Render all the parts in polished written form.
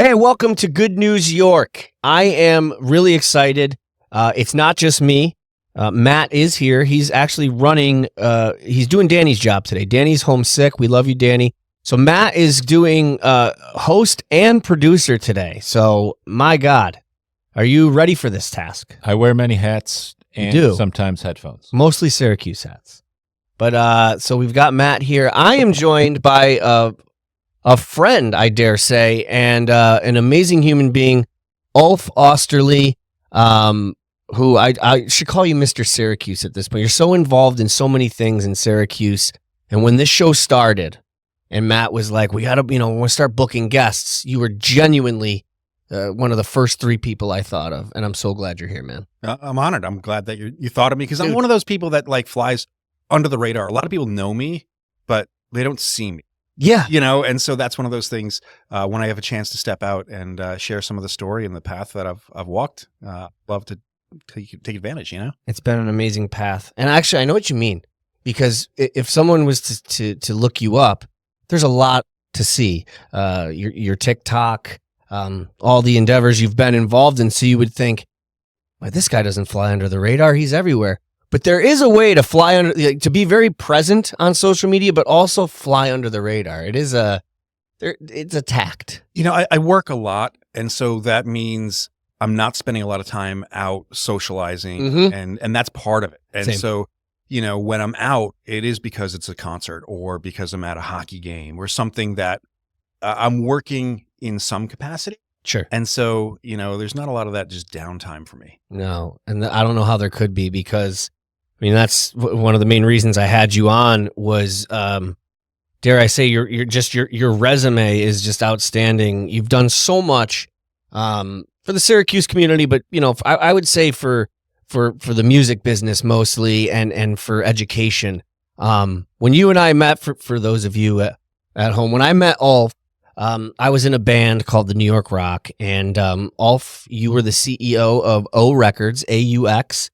Hey, welcome to Good News York. I am really excited. It's not just me. Matt is here. He's actually he's doing Danny's job today. Danny's homesick. We love you, Danny. So Matt is doing host and producer today. So, my God, are you ready for this task? I wear many hats and sometimes headphones. Mostly Syracuse hats. But so we've got Matt here. I am joined by a friend, I dare say, and an amazing human being, Ulf Oesterle, who I should call you Mr. Syracuse at this point. You're so involved in so many things in Syracuse. And when this show started and Matt was like, we got to, we'll start booking guests, you were genuinely one of the first three people I thought of. And I'm so glad you're here, man. I'm honored. I'm glad that you thought of me because I'm one of those people that flies under the radar. A lot of people know me, but they don't see me. Yeah. And so that's one of those things when I have a chance to step out and share some of the story and the path that I've walked, love to take advantage, It's been an amazing path. And actually, I know what you mean, because if someone was to look you up, there's a lot to see. Your TikTok, all the endeavors you've been involved in. So you would think, well, this guy doesn't fly under the radar. He's everywhere. But there is a way to fly under, to be very present on social media, but also fly under the radar. It's a tact. I work a lot, and so that means I'm not spending a lot of time out socializing, and that's part of it. And Same. So, when I'm out, it is because it's a concert or because I'm at a hockey game or something that I'm working in some capacity. Sure. And so, there's not a lot of that just downtime for me. No, and I don't know how there could be, because that's one of the main reasons I had you on was, dare I say, your resume is just outstanding. You've done so much for the Syracuse community, but I would say for the music business mostly, and for education. When you and I met, for those of you at home, when I met Ulf, I was in a band called the New York Rock, and Ulf, you were the CEO of O Records, AUX.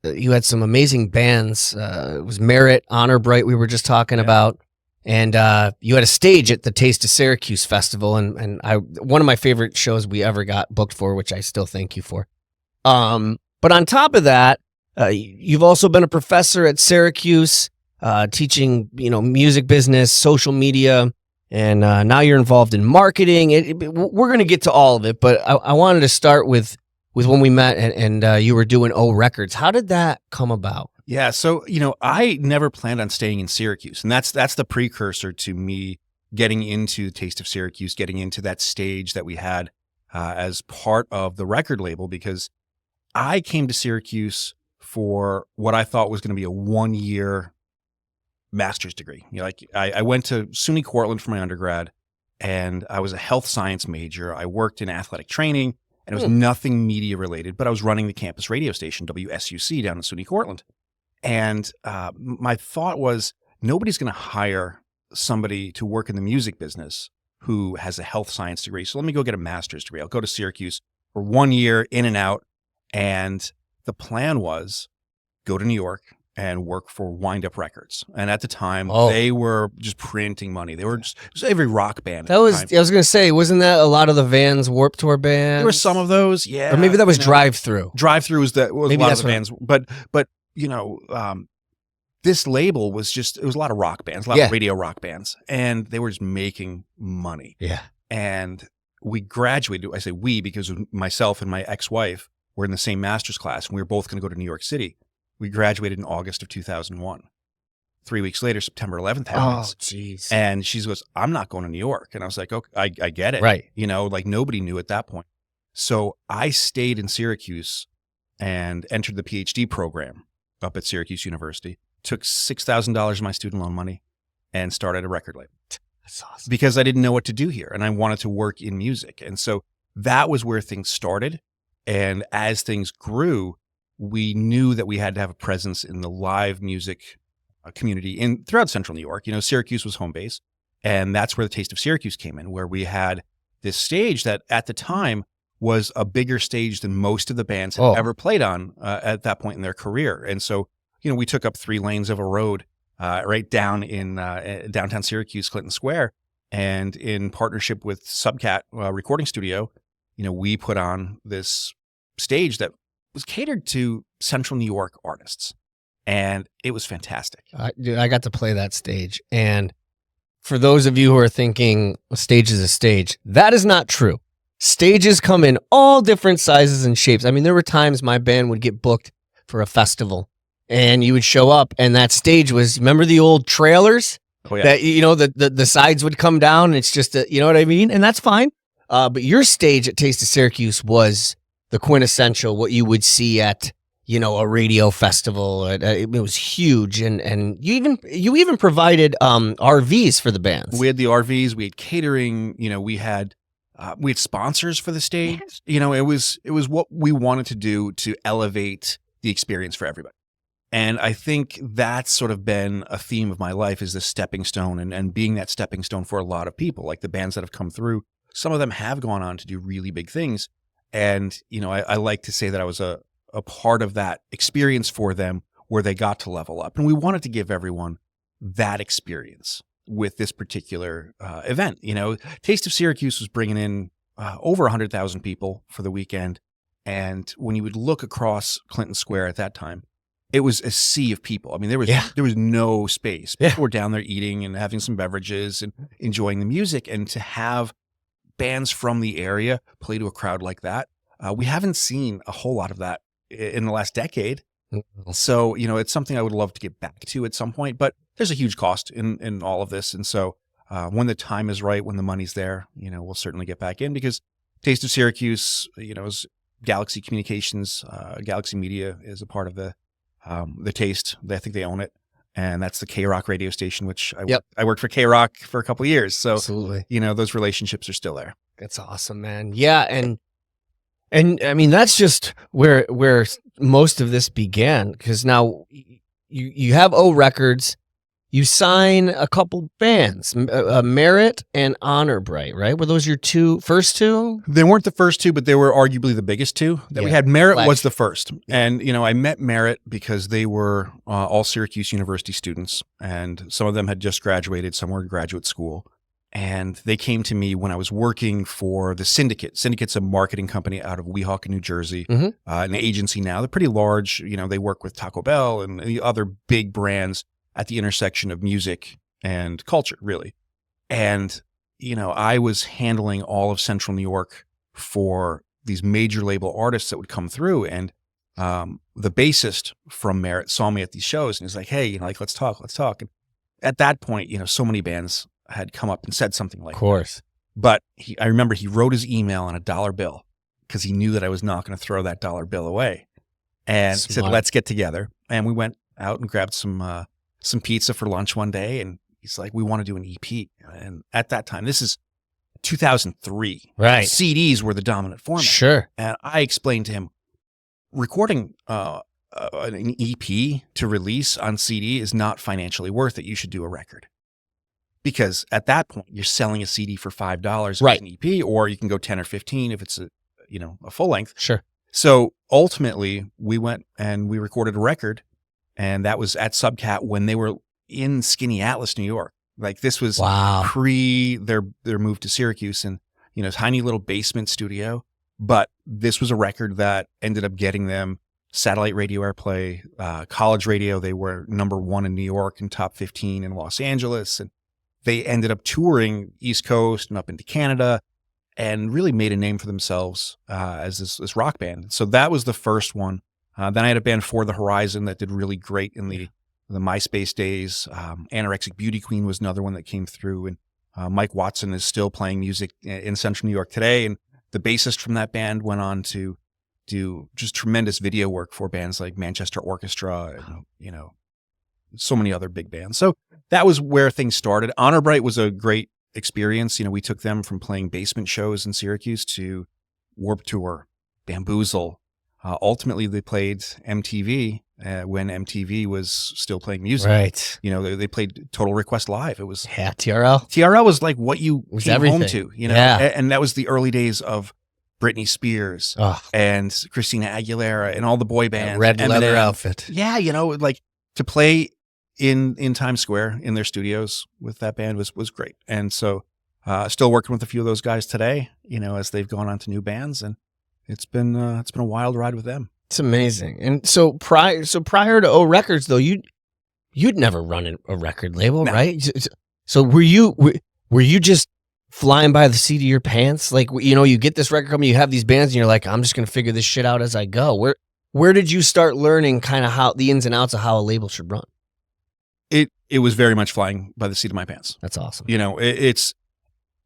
You had some amazing bands. It was Merit, Honor Bright, we were just talking about. And you had a stage at the Taste of Syracuse Festival, and one of my favorite shows we ever got booked for, which I still thank you for. But on top of that, you've also been a professor at Syracuse, teaching music business, social media, and now you're involved in marketing. We're going to get to all of it, but I wanted to start with when we met and you were doing O Records. How did that come about? Yeah, so I never planned on staying in Syracuse, and that's the precursor to me getting into the Taste of Syracuse, getting into that stage that we had as part of the record label, because I came to Syracuse for what I thought was going to be a 1-year master's degree. I went to SUNY Cortland for my undergrad, and I was a health science major. I worked in athletic training, and it was nothing media related, but I was running the campus radio station, WSUC, down in SUNY Cortland. And my thought was, nobody's going to hire somebody to work in the music business who has a health science degree. So let me go get a master's degree. I'll go to Syracuse for 1 year, in and out. And the plan was go to New York and work for Wind Up Records. And at the time, they were just printing money. It was every rock band. I was going to say, wasn't that a lot of the Vans Warped Tour bands? There were some of those, yeah. Or maybe that was Drive Through. Drive Through was maybe a lot of the bands. But this label was it was a lot of rock bands, a lot of radio rock bands, and they were just making money. Yeah. And we graduated. I say we because myself and my ex-wife were in the same master's class, and we were both going to go to New York City. We graduated in August of 2001. 3 weeks later, September 11th happens. Oh, jeez. And she goes, I'm not going to New York. And I was like, okay, I get it. Right. Nobody knew at that point. So I stayed in Syracuse and entered the PhD program up at Syracuse University, took $6,000 of my student loan money, and started a record label. That's awesome. Because I didn't know what to do here, and I wanted to work in music. And so that was where things started. And as things grew, we knew that we had to have a presence in the live music community throughout central New York. Syracuse was home base, and that's where the Taste of Syracuse came in, where we had this stage that at the time was a bigger stage than most of the bands had ever played on at that point in their career. And so, we took up 3 lanes of a road right down in downtown Syracuse, Clinton Square, And in partnership with Subcat Recording Studio, we put on this stage that was catered to Central New York artists. And it was fantastic. Dude, I got to play that stage. And for those of you who are thinking a stage is a stage, that is not true. Stages come in all different sizes and shapes. I mean, there were times my band would get booked for a festival and you would show up and that stage was, remember the old trailers? Oh, yeah. That, the sides would come down. And it's just, you know what I mean? And that's fine. But your stage at Taste of Syracuse was the quintessential, what you would see at, a radio festival. It was huge. And you even provided RVs for the bands. We had the RVs, we had catering, we had sponsors for the stage. Yes. It was what we wanted to do to elevate the experience for everybody. And I think that's sort of been a theme of my life, is the stepping stone and being that stepping stone for a lot of people, like the bands that have come through. Some of them have gone on to do really big things. And, I like to say that I was a part of that experience for them where they got to level up. And we wanted to give everyone that experience with this particular event. Taste of Syracuse was bringing in over 100,000 people for the weekend. And when you would look across Clinton Square at that time, it was a sea of people. I mean, there was no space. People were down there eating and having some beverages and enjoying the music. And to have bands from the area play to a crowd like that, we haven't seen a whole lot of that in the last decade. So, it's something I would love to get back to at some point, but there's a huge cost in all of this. And so when the time is right, when the money's there, we'll certainly get back in, because Taste of Syracuse, is Galaxy Communications, Galaxy Media is a part of the Taste. I think they own it. And that's the K-Rock radio station, which I worked for K-Rock for a couple of years. So, absolutely, those relationships are still there. That's awesome, man. Yeah. And I mean, that's just where most of this began, because now you have O Records, you sign a couple bands, Merit and Honor Bright, right? Were those your first two? They weren't the first two, but they were arguably the biggest two that we had. Merit was the first. And, I met Merit because they were all Syracuse University students, and some of them had just graduated, some were in graduate school. And they came to me when I was working for the Syndicate. Syndicate's a marketing company out of Weehawken, New Jersey, an agency now. They're pretty large. They work with Taco Bell and the other big brands at the intersection of music and culture, really. And, I was handling all of Central New York for these major label artists that would come through. And the bassist from Merit saw me at these shows and he's like, hey, let's talk. And at that point, so many bands had come up and said something like, of course. That. But I remember he wrote his email on a $1 bill because he knew that I was not going to throw that $1 bill away, and said, let's get together. And we went out and grabbed some pizza for lunch one day. And he's like, we want to do an EP. And at that time, this is 2003. Right. CDs were the dominant format. Sure. And I explained to him, recording an EP to release on CD is not financially worth it. You should do a record. Because at that point, you're selling a CD for $5 right. as an EP, or you can go 10 or 15 if it's a full length. Sure. So ultimately, we went and we recorded a record, and that was at Subcat when they were in Skinny Atlas, New York. Like, this was pre their move to Syracuse, and tiny little basement studio. But this was a record that ended up getting them satellite radio airplay, college radio. They were #1 in New York and top 15 in Los Angeles, and they ended up touring East Coast and up into Canada, and really made a name for themselves as this rock band. So that was the first one. Then I had a band, For the Horizon, that did really great in the MySpace days. Anorexic Beauty Queen was another one that came through, and Mike Watson is still playing music in Central New York today. And the bassist from that band went on to do just tremendous video work for bands like Manchester Orchestra and, so many other big bands. So that was where things started. Honor Bright was a great experience. We took them from playing basement shows in Syracuse to Warped Tour, Bamboozle. Ultimately, they played MTV when MTV was still playing music. Right. They played Total Request Live. It was TRL. TRL was like what you came everything. Home to. Yeah. And that was the early days of Britney Spears and Christina Aguilera and all the boy bands. That red leather outfit. Yeah, like to play in Times Square in their studios with that band was great. And so Still working with a few of those guys today, as they've gone on to new bands, and it's been a wild ride with them. It's amazing. And so prior to O Records, though, you'd never run a record label, No. right? So were you just flying by the seat of your pants? Like, you get this record company, you have these bands, and you're like, I'm just going to figure this shit out as I go. Where did you start learning kind of how the ins and outs of how a label should run? It was very much flying by the seat of my pants. That's awesome. It's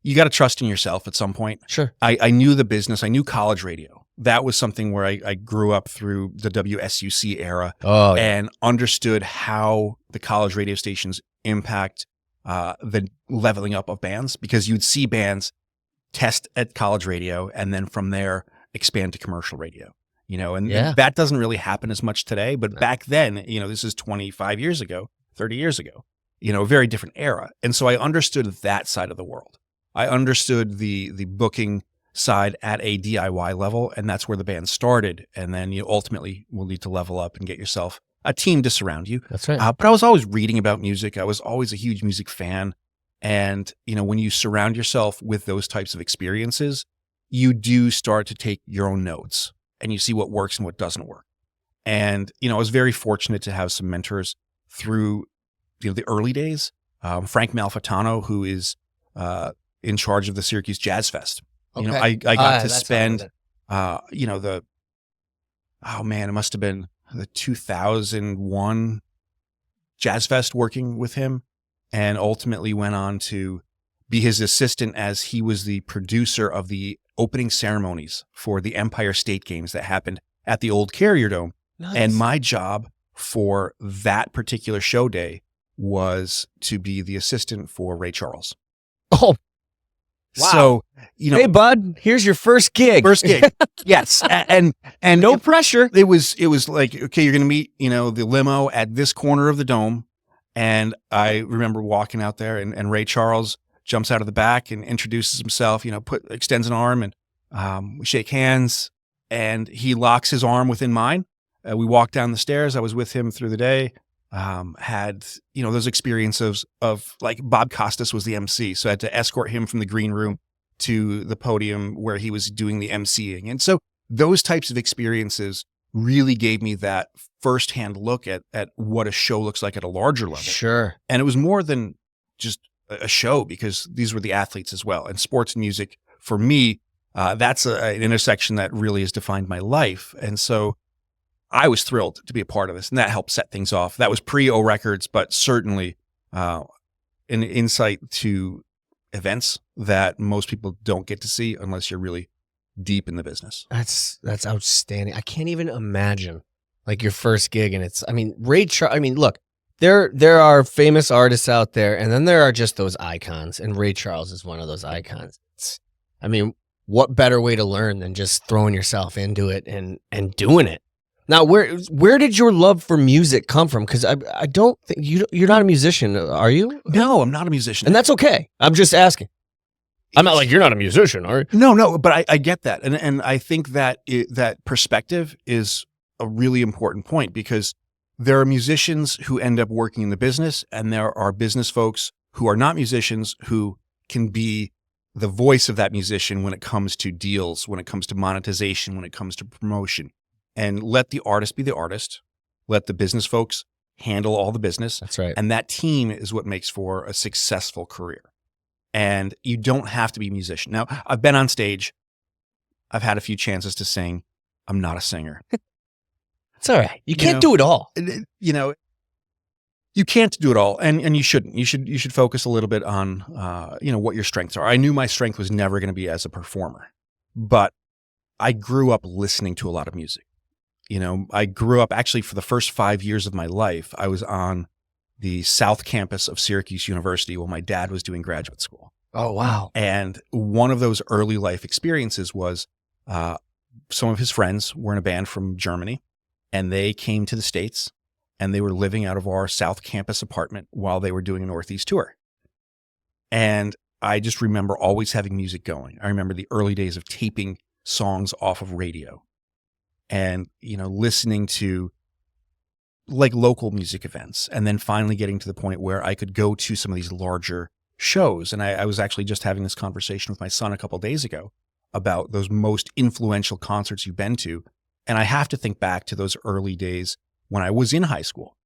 you got to trust in yourself at some point. Sure. I knew the business. I knew college radio. That was something where I grew up through the WSUC era and understood how the college radio stations impact the leveling up of bands, because you'd see bands test at college radio and then from there expand to commercial radio. And that doesn't really happen as much today. But back then, this is 25 years ago, 30 years ago, a very different era. And so I understood that side of the world. I understood the booking side at a DIY level, and that's where the band started. And then you ultimately will need to level up and get yourself a team to surround you. That's right. But I was always reading about music. I was always a huge music fan. And, when you surround yourself with those types of experiences, you do start to take your own notes and you see what works and what doesn't work. And, I was very fortunate to have some mentors through, the early days. Frank Malfitano, who is in charge of the Syracuse Jazz Fest. Okay. I got to spend, it must have been the 2001 Jazz Fest working with him, and ultimately went on to be his assistant as he was the producer of the opening ceremonies for the Empire State Games that happened at the old Carrier Dome. Nice. And my job for that particular show day was to be the assistant for Ray Charles. Oh, wow. So, hey, bud, here's your first gig. Yes. And no pressure. It was like, okay, you're going to meet, the limo at this corner of the dome. And I remember walking out there and Ray Charles jumps out of the back and introduces himself, extends an arm, and we shake hands, and he locks his arm within mine. We walked down the stairs. I was with him through the day. Had, those experiences of like Bob Costas was the MC. So I had to escort him from the green room to the podium where he was doing the MCing. And so those types of experiences really gave me that firsthand look at what a show looks like at a larger level. Sure. And it was more than just a show, because these were the athletes as well. And sports and music, for me, that's an intersection that really has defined my life. And so I was thrilled to be a part of this, and that helped set things off. That was pre-O Records, but certainly an insight to events that most people don't get to see unless you're really deep in the business. That's outstanding. I can't even imagine like your first gig, and look, there are famous artists out there, and then there are just those icons, and Ray Charles is one of those icons. What better way to learn than just throwing yourself into it and doing it? Now, where did your love for music come from? Because I don't think you're not a musician, are you? No, I'm not a musician, and that's okay. I'm just asking. I'm not like, you're not a musician, are you? No, but I get that, and I think that that perspective is a really important point, because there are musicians who end up working in the business, and there are business folks who are not musicians who can be the voice of that musician when it comes to deals, when it comes to monetization, when it comes to promotion. And let the artist be the artist. Let the business folks handle all the business. That's right. And that team is what makes for a successful career. And you don't have to be a musician. Now, I've been on stage. I've had a few chances to sing. I'm not a singer. It's all right. You can't do it all. You can't do it all, and you shouldn't. You should focus a little bit on what your strengths are. I knew my strength was never going to be as a performer, but I grew up listening to a lot of music. I grew up, actually, for the first 5 years of my life, I was on the South Campus of Syracuse University while my dad was doing graduate school. Oh, wow. And one of those early life experiences was some of his friends were in a band from Germany, and they came to the States, and they were living out of our South Campus apartment while they were doing a Northeast tour. And I just remember always having music going. I remember the early days of taping songs off of radio and, listening to like local music events, and then finally getting to the point where I could go to some of these larger shows. And I was actually just having this conversation with my son a couple of days ago about those most influential concerts you've been to. And I have to think back to those early days when I was in high school,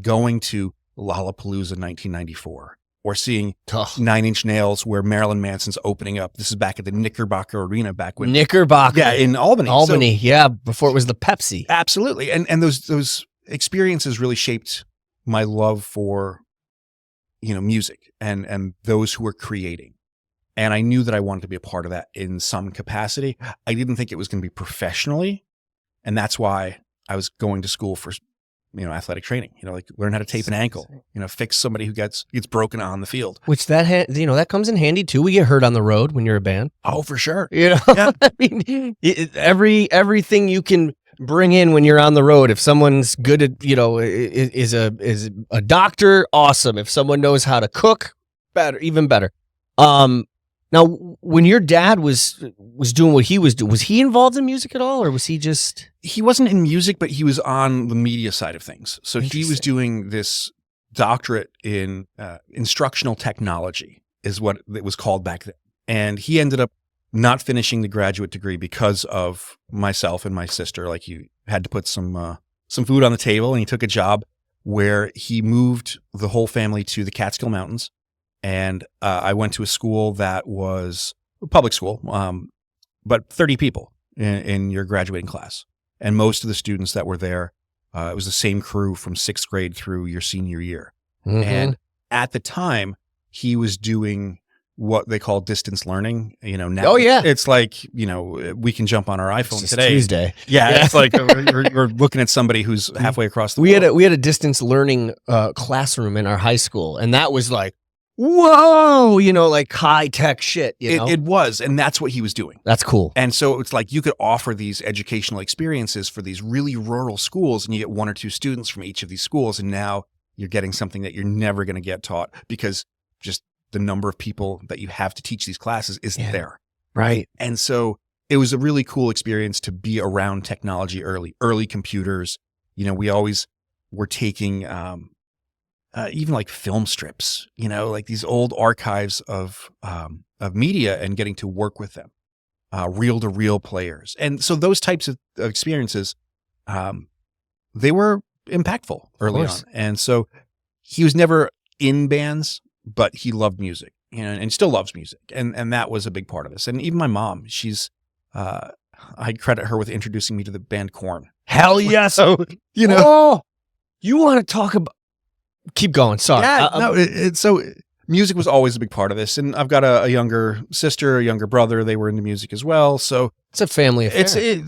going to Lollapalooza 1994 or seeing Nine Inch Nails where Marilyn Manson's opening up. This is back at the Knickerbocker Arena back when Knickerbocker. Yeah, in Albany. Albany, before it was the Pepsi. Absolutely. And those experiences really shaped my love for music and those who are creating. And I knew that I wanted to be a part of that in some capacity. I didn't think it was going to be professionally. And that's why I was going to school for, athletic training, learn how to tape an ankle, fix somebody who gets broken on the field. Which that comes in handy too. We get hurt on the road when you're a band. Oh, for sure. Yeah. I mean, everything you can bring in when you're on the road. If someone's good at, is a doctor, awesome. If someone knows how to cook, better, even better. Now, when your dad was doing what he was doing, was he involved in music at all, or was he just? He wasn't in music, but he was on the media side of things. So he was doing this doctorate in instructional technology, is what it was called back then. And he ended up not finishing the graduate degree because of myself and my sister. Like, he had to put some food on the table, and he took a job where he moved the whole family to the Catskill Mountains. And I went to a school that was a public school, but 30 people in your graduating class. And most of the students that were there, it was the same crew from 6th grade through your senior year. Mm-hmm. And at the time, he was doing what they call distance learning. Now it's like, we can jump on our iPhone today. Tuesday. Yeah, it's like we're looking at somebody who's halfway across the world. We had a distance learning classroom in our high school, and that was like, whoa, like high tech shit. It was, and that's what he was doing. That's cool. And so it's like you could offer these educational experiences for these really rural schools, and you get 1 or 2 students from each of these schools, and now you're getting something that you're never going to get taught because just the number of people that you have to teach these classes isn't there. Right. And so it was a really cool experience to be around technology early computers. We always were taking even like film strips, like these old archives of media and getting to work with them, reel-to-reel players. And so those types of experiences, they were impactful early on. And so he was never in bands, but he loved music, and still loves music. And that was a big part of this. And even my mom, she's, I credit her with introducing me to the band Korn. Hell yes. So, Oh, you want to talk about, keep going. Sorry. Yeah, so music was always a big part of this. And I've got a younger sister, a younger brother. They were into music as well. So it's a family affair.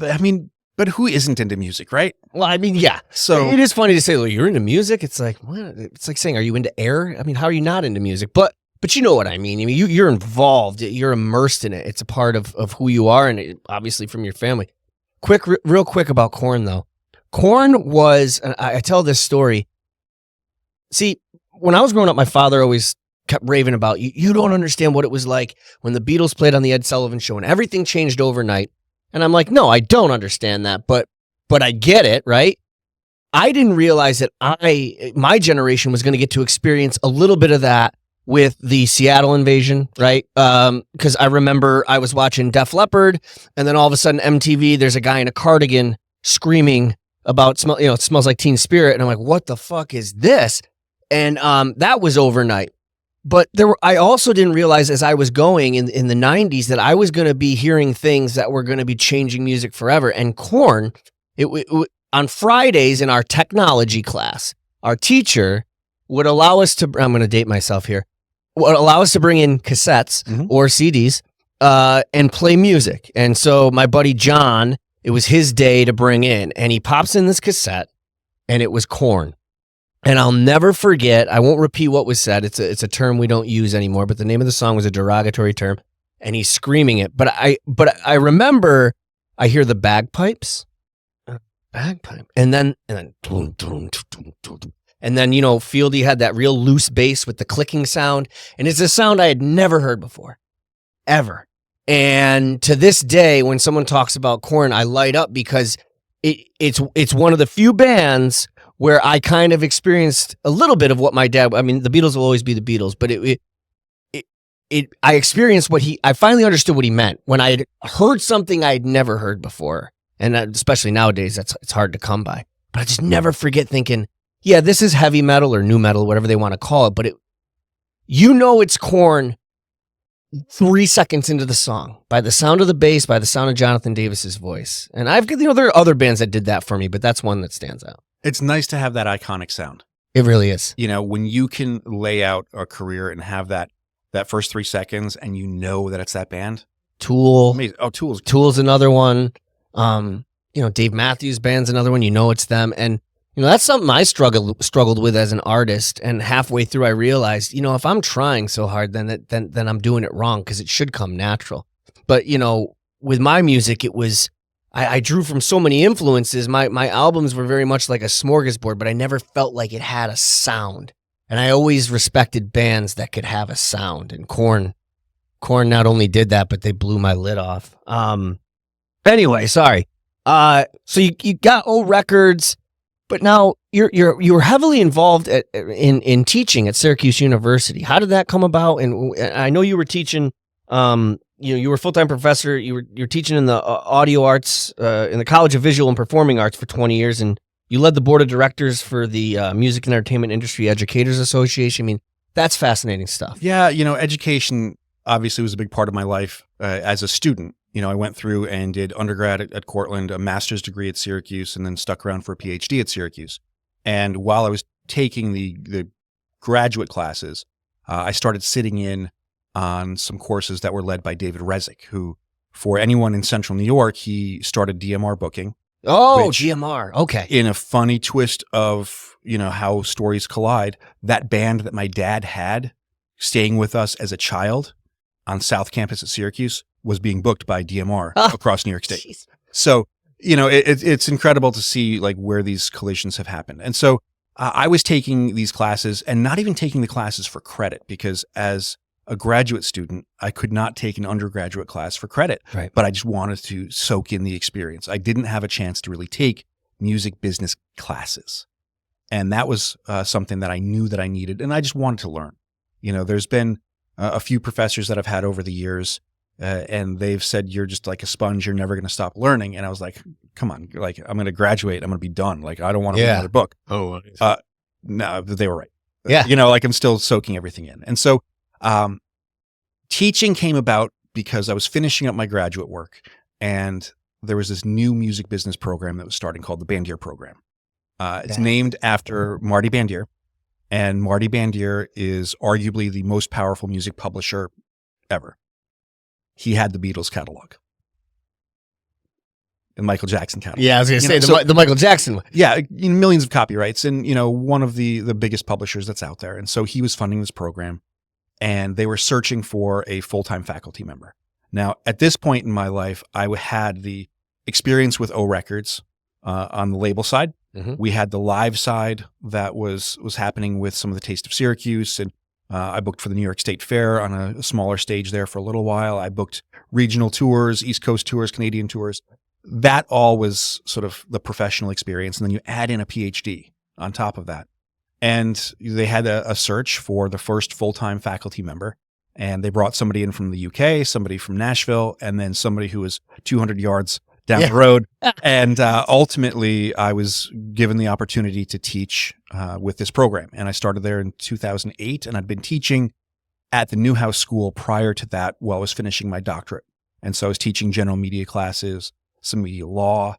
But who isn't into music, right? Well, yeah. So it is funny to say, you're into music. It's like, what? It's like saying, are you into air? How are you not into music? But you know what I mean. You're involved. You're immersed in it. It's a part of who you are, and obviously from your family. Real quick about Korn, though. Korn was, and I tell this story. See, when I was growing up, my father always kept raving about, you don't understand what it was like when the Beatles played on the Ed Sullivan Show and everything changed overnight. And I'm like, no, I don't understand that, but I get it, right? I didn't realize that my generation was going to get to experience a little bit of that with the Seattle invasion, right? Because I remember I was watching Def Leppard, and then all of a sudden MTV, there's a guy in a cardigan screaming about, it smells like Teen Spirit, and I'm like, what the fuck is this? And that was overnight. But I also didn't realize as I was going in the 90s that I was going to be hearing things that were going to be changing music forever. And Korn, on Fridays in our technology class, our teacher would allow us to, I'm going to date myself here, would allow us to bring in cassettes or CDs and play music. And so my buddy John, it was his day to bring in, and he pops in this cassette, and it was Korn. And I'll never forget, I won't repeat what was said. It's a term we don't use anymore, but the name of the song was a derogatory term, and he's screaming it. But I remember I hear the bagpipes. Bagpipe. And then Fieldy had that real loose bass with the clicking sound, and it's a sound I had never heard before. Ever. And to this day, when someone talks about Korn, I light up because it's one of the few bands where I kind of experienced a little bit of what my dad, the Beatles will always be the Beatles, but I experienced I finally understood what he meant when I had heard something I had never heard before. And especially nowadays, it's hard to come by. But I just never forget thinking, yeah, this is heavy metal or new metal, whatever they want to call it. But it's Korn 3 seconds into the song by the sound of the bass, by the sound of Jonathan Davis's voice. And there are other bands that did that for me, but that's one that stands out. It's nice to have that iconic sound. It really is. When you can lay out a career and have that first 3 seconds and that it's that band. Tool. Amazing. Oh, Tool's another one. Dave Matthews Band's another one. It's them. And, that's something I struggled with as an artist. And halfway through, I realized, if I'm trying so hard, then I'm doing it wrong because it should come natural. But, with my music, it was, I drew from so many influences. My albums were very much like a smorgasbord, but I never felt like it had a sound. And I always respected bands that could have a sound. And Korn not only did that, but they blew my lid off. Anyway, sorry. So you got old records, but now you're heavily involved in teaching at Syracuse University. How did that come about? And I know you were teaching. You were a full-time professor. You're teaching in the audio arts in the College of Visual and Performing Arts for 20 years, and you led the board of directors for the Music and Entertainment Industry Educators Association. I mean, that's fascinating stuff. Yeah, education obviously was a big part of my life as a student. I went through and did undergrad at Cortland, a master's degree at Syracuse, and then stuck around for a PhD at Syracuse. And while I was taking the graduate classes, I started sitting in on some courses that were led by David Resnick, who, for anyone in Central New York, he started DMR booking. Oh, GMR. Okay. In a funny twist of, how stories collide, that band that my dad had staying with us as a child on South Campus at Syracuse was being booked by DMR across New York State. Geez. So, it's incredible to see like where these collisions have happened. And so I was taking these classes and not even taking the classes for credit, because as a graduate student, I could not take an undergraduate class for credit, right. But I just wanted to soak in the experience. I didn't have a chance to really take music business classes. And that was something that I knew that I needed, and I just wanted to learn. There's been a few professors that I've had over the years, and they've said, you're just like a sponge. You're never going to stop learning. And I was like, come on, like I'm going to graduate. I'm going to be done. Like, I don't want to read another book. Oh, no, they were right. Yeah. Like I'm still soaking everything in. And so teaching came about because I was finishing up my graduate work, and there was this new music business program that was starting called the Bandier program. It's named after Marty Bandier, and Marty Bandier is arguably the most powerful music publisher ever. He had the Beatles catalog, the Michael Jackson catalog. Yeah, I was going to say the Michael Jackson one. Yeah, millions of copyrights, and one of the biggest publishers that's out there. And so he was funding this program, and they were searching for a full-time faculty member. Now, at this point in my life, I had the experience with O Records on the label side. Mm-hmm. We had the live side that was happening with some of the Taste of Syracuse, and I booked for the New York State Fair on a smaller stage there for a little while. I booked regional tours, East Coast tours, Canadian tours. That all was sort of the professional experience. And then you add in a PhD on top of that. And they had a search for the first full-time faculty member. And they brought somebody in from the UK, somebody from Nashville, and then somebody who was 200 yards down the road. And ultimately, I was given the opportunity to teach with this program. And I started there in 2008, and I'd been teaching at the Newhouse School prior to that while I was finishing my doctorate. And so I was teaching general media classes, some media law,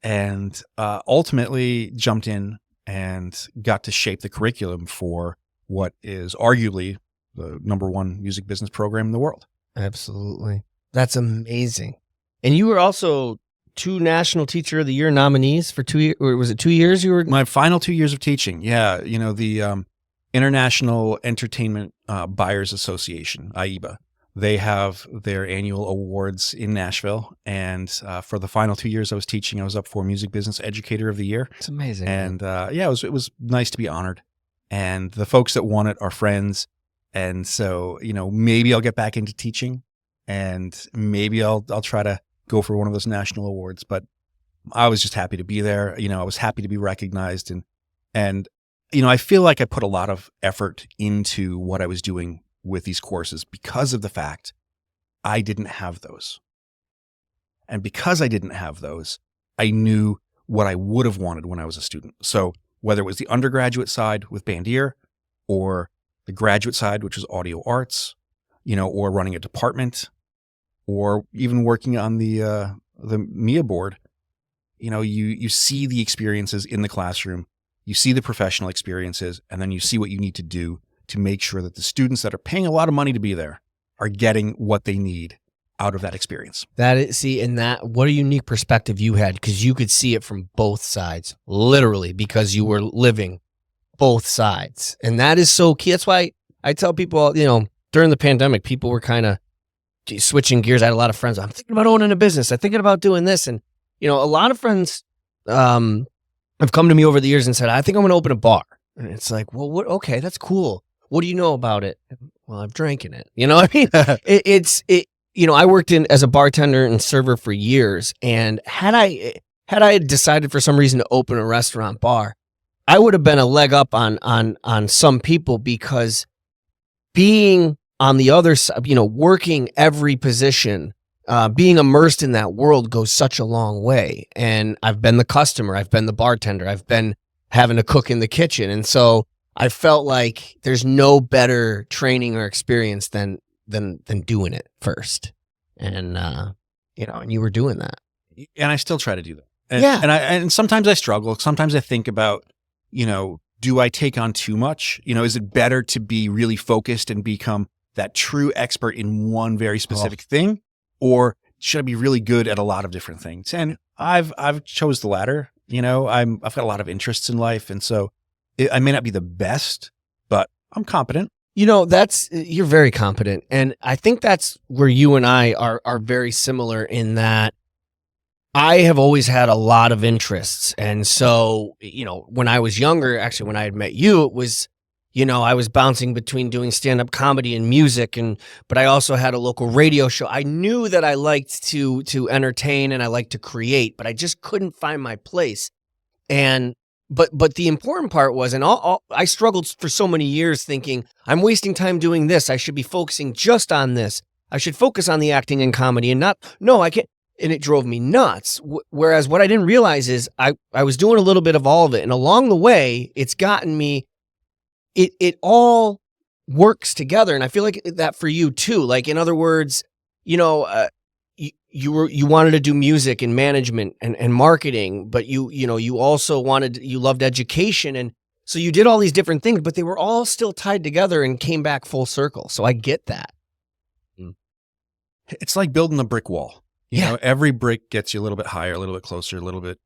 and ultimately jumped in and got to shape the curriculum for what is arguably the #1 music business program in the world. Absolutely. That's amazing. And you were also 2 National Teacher of the Year nominees for 2 years, or was it 2 years you were? My final 2 years of teaching. Yeah. The International Entertainment Buyers Association, IEBA, they have their annual awards in Nashville. And for the final 2 years I was teaching, I was up for Music Business Educator of the Year. It's amazing. And it was nice to be honored. And the folks that won it are friends. And so, maybe I'll get back into teaching, and maybe I'll try to go for one of those national awards. But I was just happy to be there. I was happy to be recognized. And I feel like I put a lot of effort into what I was doing with these courses because of the fact I didn't have those. And because I didn't have those, I knew what I would have wanted when I was a student. So whether it was the undergraduate side with Bandier or the graduate side, which was audio arts, or running a department, or even working on the MIA board, you see the experiences in the classroom, you see the professional experiences, and then you see what you need to do to make sure that the students that are paying a lot of money to be there are getting what they need out of that experience. What a unique perspective you had, because you could see it from both sides, literally, because you were living both sides. And that is so key. That's why I tell people, during the pandemic, people were kind of switching gears. I had a lot of friends. I'm thinking about owning a business. I'm thinking about doing this. And, a lot of friends have come to me over the years and said, I think I'm going to open a bar. And it's like, well, what? Okay, that's cool. What do you know about it? Well, I've drank in it. You know what I mean? I worked as a bartender and server for years. And had I decided for some reason to open a restaurant bar, I would have been a leg up on some people, because being on the other side, working every position, being immersed in that world goes such a long way. And I've been the customer, I've been the bartender, I've been having to cook in the kitchen. And so I felt like there's no better training or experience than doing it first. And, and you were doing that. And I still try to do that. And sometimes I struggle. Sometimes I think about, do I take on too much? Is it better to be really focused and become that true expert in one very specific thing? Or should I be really good at a lot of different things? And I've chose the latter. I've got a lot of interests in life. And so I may not be the best, but I'm competent. You're very competent. And I think that's where you and I are very similar, in that I have always had a lot of interests. And so, when I was younger, actually, when I had met you, it was, I was bouncing between doing stand-up comedy and music, but I also had a local radio show. I knew that I liked to entertain and I liked to create, but I just couldn't find my place. And but the important part was, and I struggled for so many years thinking, I'm wasting time doing this. I should be focusing just on this. I should focus on the acting and comedy and I can't. And it drove me nuts. Whereas what I didn't realize is I was doing a little bit of all of it. And along the way, it's gotten me, it all works together. And I feel like that for you too. Like, in other words, you wanted to do music and management and marketing, but you also you loved education. And so you did all these different things, but they were all still tied together and came back full circle. So I get that. It's like building a brick wall. Every brick gets you a little bit higher, a little bit closer, a little bit,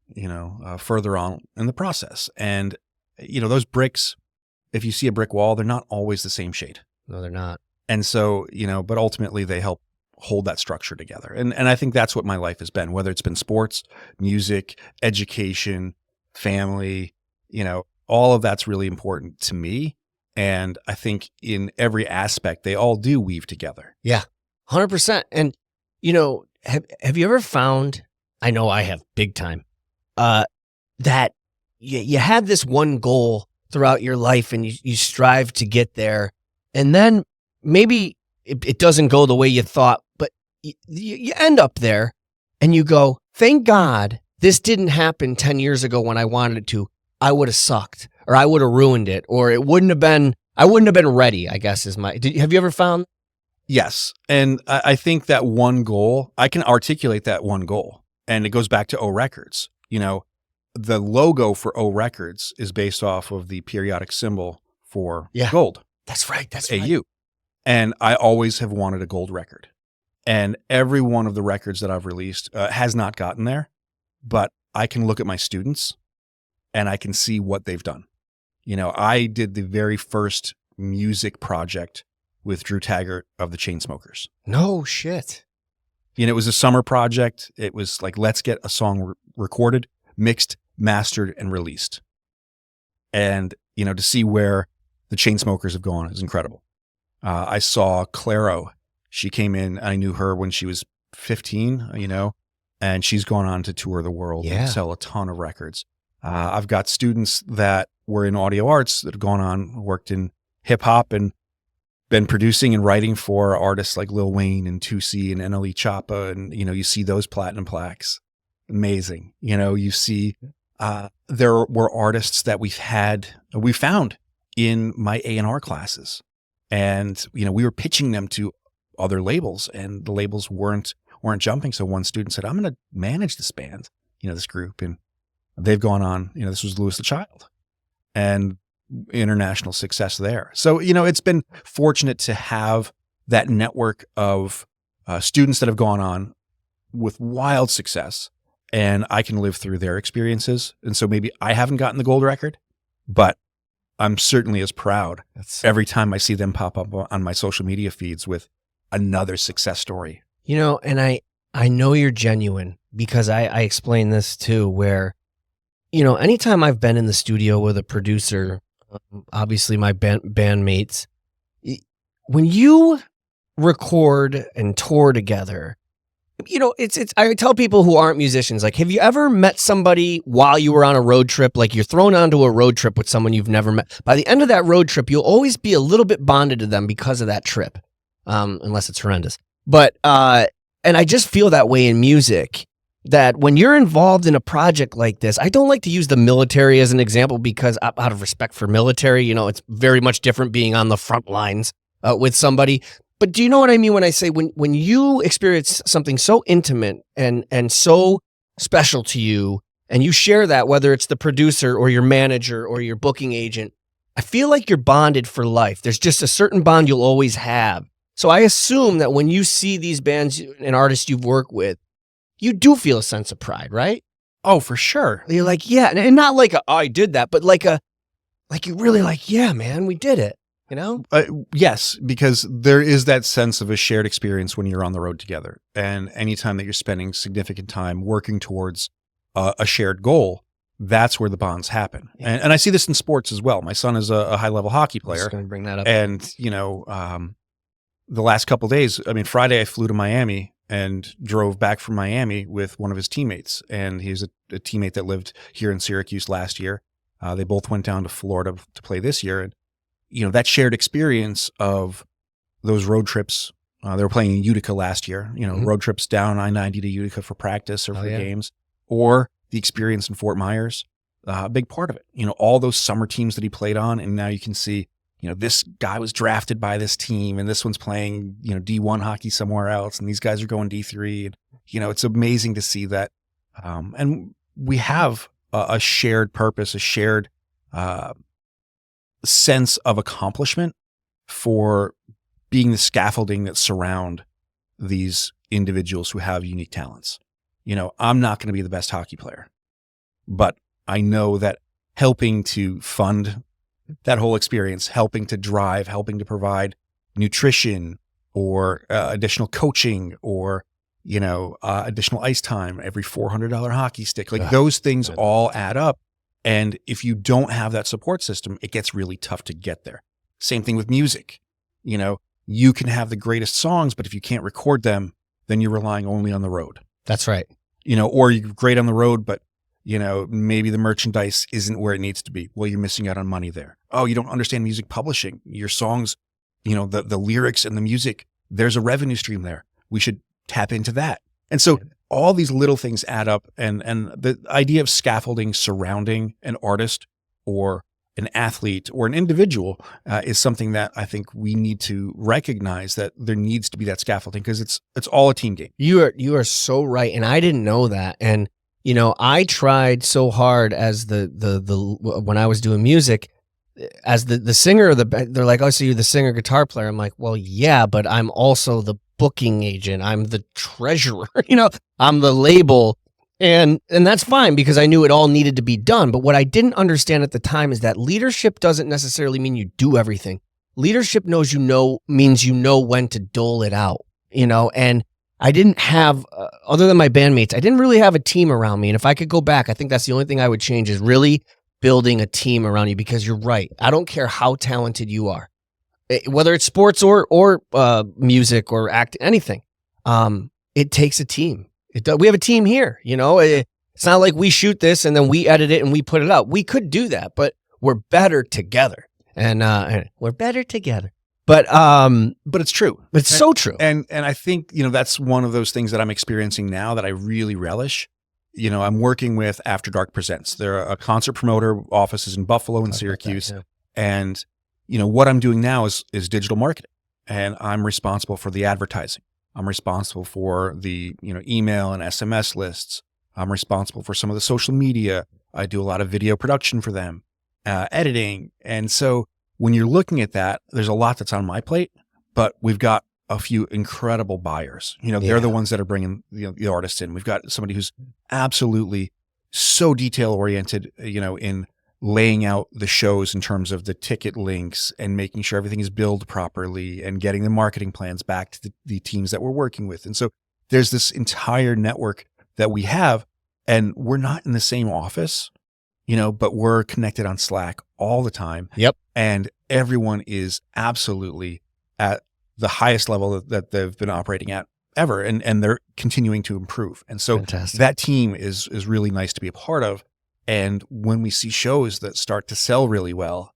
further on in the process. And, those bricks, if you see a brick wall, they're not always the same shade. No, they're not. And so, but ultimately they help hold that structure together. And I think that's what my life has been, whether it's been sports, music, education, family, all of that's really important to me. And I think in every aspect, they all do weave together. Yeah, 100%. And, have you ever found, I know I have big time, that you had this one goal throughout your life and you strive to get there, and then maybe it doesn't go the way you thought, but you end up there and you go, thank God this didn't happen 10 years ago when I wanted it to. I would have sucked, or I would have ruined it, or I wouldn't have been ready, I guess have you ever found? Yes. And I think that one goal, I can articulate that one goal, and it goes back to O Records. The logo for O Records is based off of the periodic symbol for gold. That's right. That's AU. right. And I always have wanted a gold record. And every one of the records that I've released has not gotten there, but I can look at my students and I can see what they've done. I did the very first music project with Drew Taggart of the Chainsmokers. No shit. It was a summer project. It was like, let's get a song recorded, mixed, mastered, and released. And, to see where the Chainsmokers have gone is incredible. I saw Clairo. She came in, I knew her when she was 15, and she's gone on to tour the world and sell a ton of records. I've got students that were in audio arts that have gone on, worked in hip hop, and been producing and writing for artists like Lil Wayne and 2C and NLE Choppa, and you see those platinum plaques. Amazing. You see there were artists that we found in my A&R classes, and we were pitching them to other labels, and the labels weren't jumping. So one student said, "I'm going to manage this band, this group," and they've gone on. This was Louis the Child, and international success there. So it's been fortunate to have that network of students that have gone on with wild success, and I can live through their experiences. And so maybe I haven't gotten the gold record, but I'm certainly as proud every time I see them pop up on my social media feeds with another success story. And I know you're genuine, because I explain this too, where, anytime I've been in the studio with a producer, obviously my bandmates, when you record and tour together, I tell people who aren't musicians, like, have you ever met somebody while you were on a road trip? Like, you're thrown onto a road trip with someone you've never met. By the end of that road trip, you'll always be a little bit bonded to them because of that trip, unless it's horrendous. But, and I just feel that way in music, that when you're involved in a project like this, I don't like to use the military as an example, because out of respect for military, it's very much different being on the front lines with somebody. But do you know what I mean when I say when you experience something so intimate and so special to you, and you share that, whether it's the producer or your manager or your booking agent, I feel like you're bonded for life. There's just a certain bond you'll always have. So I assume that when you see these bands and artists you've worked with, you do feel a sense of pride, right? Oh, for sure. You're like, yeah, and not like I did that, but like you really like, yeah, man, we did it. Yes, because there is that sense of a shared experience when you're on the road together, and anytime that you're spending significant time working towards a shared goal, that's where the bonds happen. Yeah. And I see this in sports as well. My son is a high-level hockey player. I was going to bring that up. And the last couple of days, Friday I flew to Miami and drove back from Miami with one of his teammates. And he's a teammate that lived here in Syracuse last year. They both went down to Florida to play this year. And, that shared experience of those road trips, they were playing in Utica last year, road trips down I-90 to Utica for practice or for games, or the experience in Fort Myers, a big part of it. All those summer teams that he played on. And now you can see, this guy was drafted by this team, and this one's playing, D1 hockey somewhere else, and these guys are going D3. And, it's amazing to see that. And we have a shared purpose, a shared sense of accomplishment for being the scaffolding that surround these individuals who have unique talents. I'm not going to be the best hockey player, but I know that helping to fund that whole experience, helping to drive, helping to provide nutrition or additional coaching or, additional ice time, every $400 hockey stick, like those things all add up. And if you don't have that support system, it gets really tough to get there. Same thing with music. You can have the greatest songs, but if you can't record them, then you're relying only on the road. That's right. Or you're great on the road, but maybe the merchandise isn't where it needs to be. Well, you're missing out on money there. Oh, you don't understand music publishing. Your songs, the lyrics and the music, there's a revenue stream there. We should tap into that. And so all these little things add up, and the idea of scaffolding surrounding an artist or an athlete or an individual is something that I think we need to recognize, that there needs to be that scaffolding, because it's all a team game. You are so right. And I didn't know that. And I tried so hard as when I was doing music, as the singer of they're like, oh, so you're the singer guitar player. I'm like, well, yeah, but I'm also the booking agent. I'm the treasurer, I'm the label. And that's fine, because I knew it all needed to be done. But what I didn't understand at the time is that leadership doesn't necessarily mean you do everything. Leadership means when to dole it out, and I didn't have, other than my bandmates, I didn't really have a team around me. And if I could go back, I think that's the only thing I would change, is really building a team around you, because you're right. I don't care how talented you are, whether it's sports or music or act, anything. It takes a team. We have a team here, it's not like we shoot this and then we edit it and we put it out. We could do that, but we're better together, and we're better together. But it's true. It's so true. And I think, that's one of those things that I'm experiencing now that I really relish. I'm working with AfterDarkPresents. They're a concert promoter, offices in Buffalo and Syracuse. And, what I'm doing now is digital marketing. And I'm responsible for the advertising. I'm responsible for the, email and SMS lists. I'm responsible for some of the social media. I do a lot of video production for them, editing. And so when you're looking at that, there's a lot that's on my plate, but we've got a few incredible buyers. They're the ones that are bringing the artists in. We've got somebody who's absolutely so detail oriented, in laying out the shows in terms of the ticket links and making sure everything is billed properly and getting the marketing plans back to the teams that we're working with. And so there's this entire network that we have, and we're not in the same office, but we're connected on Slack all the time. Yep. And everyone is absolutely at the highest level that they've been operating at ever. And they're continuing to improve. And so Fantastic. That team is really nice to be a part of. And when we see shows that start to sell really well,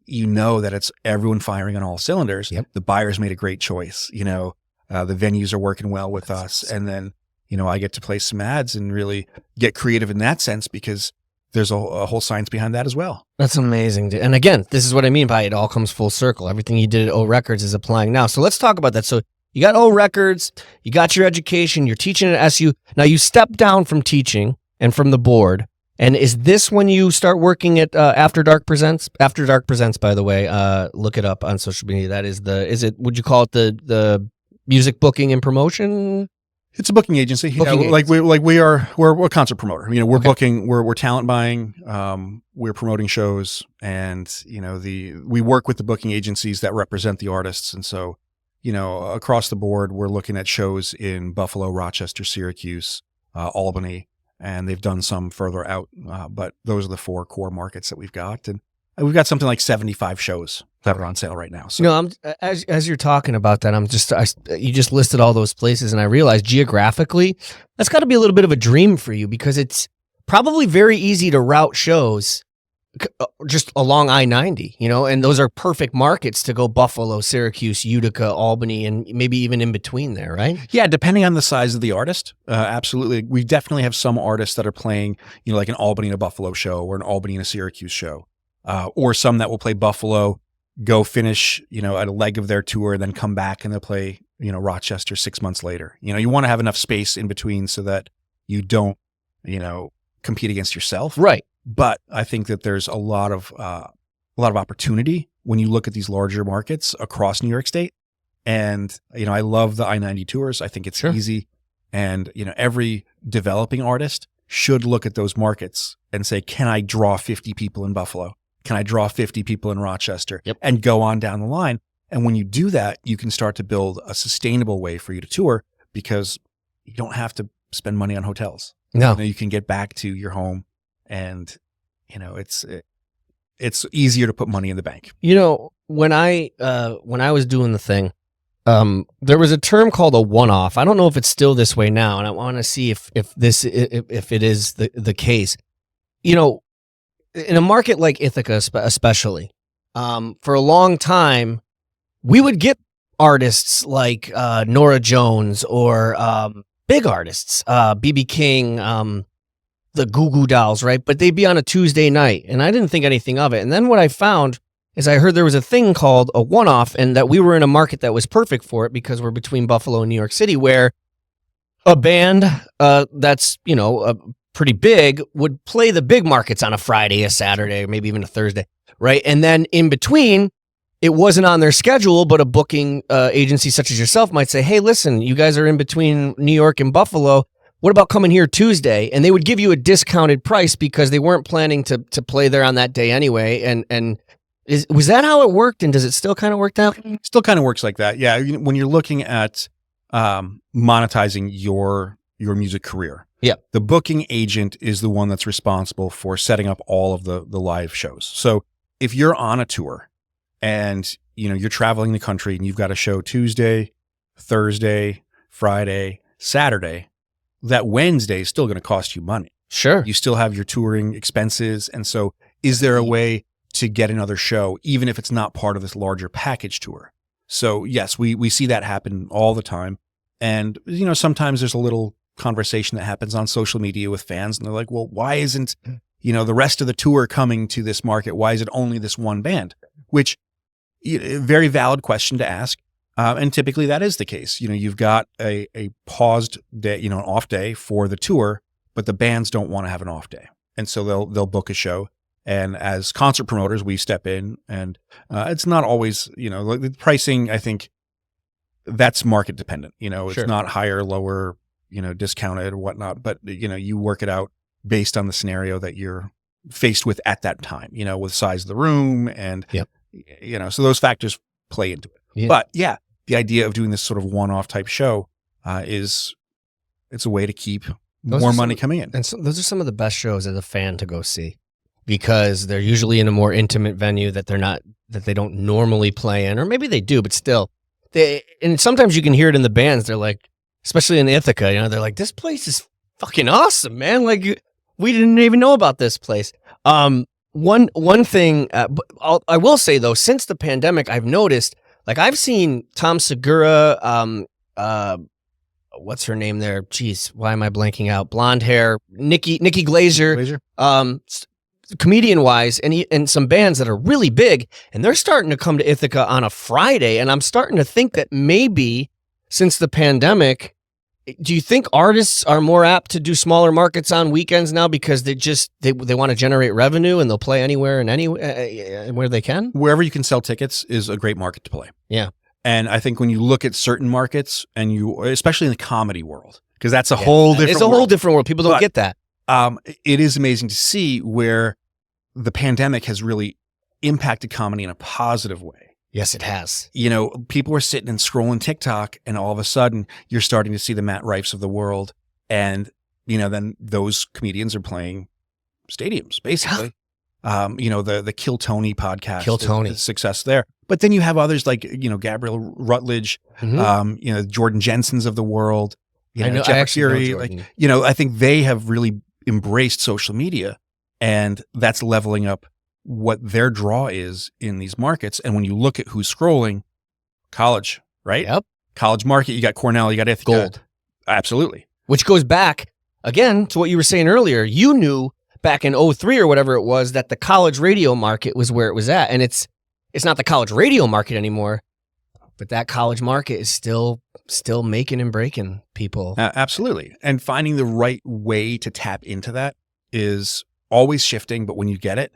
that it's everyone firing on all cylinders. Yep. The buyers made a great choice. The venues are working well with us. And then, I get to place some ads and really get creative in that sense because there's a whole science behind that as well. That's amazing. And again, this is what I mean by it all comes full circle. Everything you did at O Records is applying now. So let's talk about that. So you got O Records, you got your education, you're teaching at SU. Now you step down from teaching and from the board. And is this when you start working at AfterDarkPresents? AfterDarkPresents, by the way, look it up on social media. That is would you call it the music booking and promotion? It's a booking agency. We're a concert promoter. We're booking, we're talent buying, we're promoting shows, and we work with the booking agencies that represent the artists. And so, across the board, we're looking at shows in Buffalo, Rochester, Syracuse, Albany, and they've done some further out. But those are the 4 core markets that we've got, and we've got something like 75 shows that are on sale right now. So as you're talking about that, you just listed all those places, and I realized geographically, that's got to be a little bit of a dream for you because it's probably very easy to route shows just along I-90, and those are perfect markets to go Buffalo, Syracuse, Utica, Albany, and maybe even in between there, right? Yeah, depending on the size of the artist, absolutely. We definitely have some artists that are playing, like an Albany and a Buffalo show or an Albany and a Syracuse show, or some that will play Buffalo, go finish, at a leg of their tour, then come back and they'll play, Rochester 6 months later. You want to have enough space in between so that you don't, compete against yourself. Right. But I think that there's a lot of opportunity when you look at these larger markets across New York State. And, I love the I-90 tours. I think it's easy. And, every developing artist should look at those markets and say, can I draw 50 people in Buffalo? Can I draw 50 people in Rochester? Yep. And go on down the line. And when you do that, you can start to build a sustainable way for you to tour because you don't have to spend money on hotels. No. You can get back to your home and, it's easier to put money in the bank. When I was doing the thing, there was a term called a one-off. I don't know if it's still this way now, and I want to see if it is the case. In a market like Ithaca, especially, for a long time, we would get artists like Norah Jones or big artists, B.B. King, the Goo Goo Dolls, right? But they'd be on a Tuesday night, and I didn't think anything of it. And then what I found is I heard there was a thing called a one-off, and that we were in a market that was perfect for it because we're between Buffalo and New York City, where a band that's, pretty big would play the big markets on a Friday, a Saturday, or maybe even a Thursday, right? And then in between, it wasn't on their schedule, but a booking agency such as yourself might say, hey, listen, you guys are in between New York and Buffalo. What about coming here Tuesday? And they would give you a discounted price because they weren't planning to play there on that day anyway. And was that how it worked? And does it still kind of work out? Still kind of works like that. Yeah. When you're looking at monetizing your music career, yeah, the booking agent is the one that's responsible for setting up all of the live shows. So if you're on a tour and you're traveling the country and you've got a show Tuesday, Thursday, Friday, Saturday, that Wednesday is still going to cost you money. Sure. You still have your touring expenses. And so is there a way to get another show, even if it's not part of this larger package tour? So yes, we see that happen all the time. And, sometimes there's a little conversation that happens on social media with fans, and they're like, well, why isn't, the rest of the tour coming to this market? Why is it only this one band? Which, very valid question to ask. And typically that is the case. You've got a paused day, an off day for the tour, but the bands don't want to have an off day. And so they'll book a show. And as concert promoters, we step in, and it's not always, like the pricing, I think that's market dependent. It's Sure. not higher, lower, discounted or whatnot, but you work it out based on the scenario that you're faced with at that time, with size of the room and, Yep. So those factors play into it. Yeah. But yeah, the idea of doing this sort of one-off type show it's a way to keep more money coming in. And so those are some of the best shows as a fan to go see, because they're usually in a more intimate venue that they don't normally play in, or maybe they do, but still and sometimes you can hear it in the bands. They're like, especially in Ithaca, they're like, this place is fucking awesome, man. Like, we didn't even know about this place. One thing, I will say though, since the pandemic, I've noticed, like, I've seen Tom Segura, what's her name there? Jeez, why am I blanking out? Blonde hair, Nikki Glaser. Comedian wise, and some bands that are really big, and they're starting to come to Ithaca on a Friday. And I'm starting to think that maybe since the pandemic, do you think artists are more apt to do smaller markets on weekends now because they want to generate revenue, and they'll play anywhere and where they can? Wherever you can sell tickets is a great market to play. Yeah. And I think when you look at certain markets, and especially in the comedy world, because that's a whole different It's a whole different world. People don't get that. It is amazing to see where the pandemic has really impacted comedy in a positive way. Yes, it has. People are sitting and scrolling TikTok, and all of a sudden you're starting to see the Matt Rifes of the world. And, then those comedians are playing stadiums, basically. The Kill Tony podcast. Kill Tony. The success there. But then you have others like, Gabriel Rutledge, Jordan Jensen's of the world. I know, Jeff I actually know Arcuri, Jordan. I think they have really embraced social media, and that's leveling up what their draw is in these markets. And when you look at who's scrolling, college, right? Yep. College market, you got Cornell, you got Ithaca. Gold. Absolutely. Which goes back, again, to what you were saying earlier. You knew back in 2003 or whatever it was that the college radio market was where it was at. And it's not the college radio market anymore, but that college market is still making and breaking people. Absolutely. And finding the right way to tap into that is always shifting, but when you get it,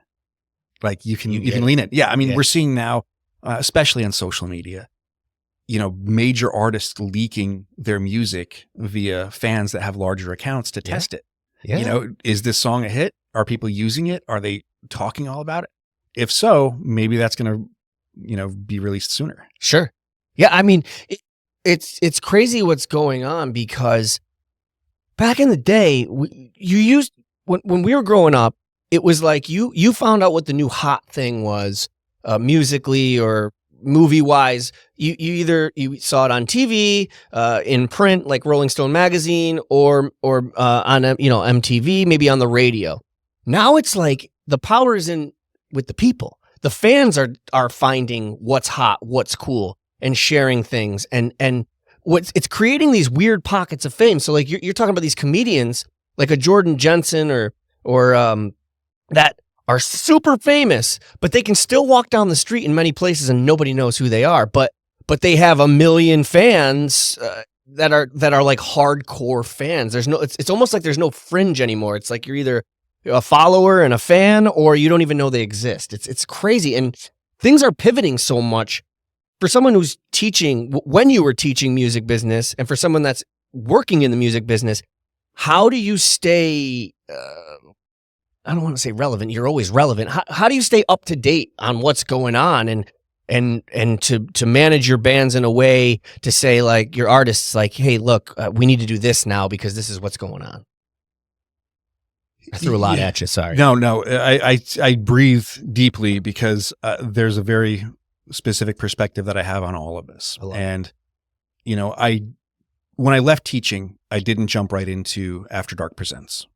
like you can lean in. Yeah. I mean, we're seeing now, especially on social media, major artists leaking their music via fans that have larger accounts to test it. Yeah. Is this song a hit? Are people using it? Are they talking all about it? If so, maybe that's going to, be released sooner. Sure. Yeah. I mean, it's crazy what's going on, because back in the day, when we were growing up, it was like you found out what the new hot thing was, musically or movie wise. You saw it on TV, in print, like Rolling Stone magazine, or on MTV, maybe on the radio. Now it's like the power is in with the people. The fans are finding what's hot, what's cool, and sharing things, and it's creating these weird pockets of fame. So like you're talking about these comedians like a Jordan Jensen or that are super famous, but they can still walk down the street in many places and nobody knows who they are. But they have 1 million fans that are like hardcore fans. It's almost like there's no fringe anymore. It's like you're either a follower and a fan, or you don't even know they exist. It's crazy, and things are pivoting so much. For someone who's teaching, when you were teaching music business, and for someone that's working in the music business, how do you stay? I don't want to say relevant. You're always relevant. How do you stay up to date on what's going on, and to manage your bands in a way to say, like, your artists, like, hey, look, we need to do this now because this is what's going on. I threw a lot at you. Sorry. No. I breathe deeply because there's a very specific perspective that I have on all of this. And, when I left teaching, I didn't jump right into AfterDarkPresents.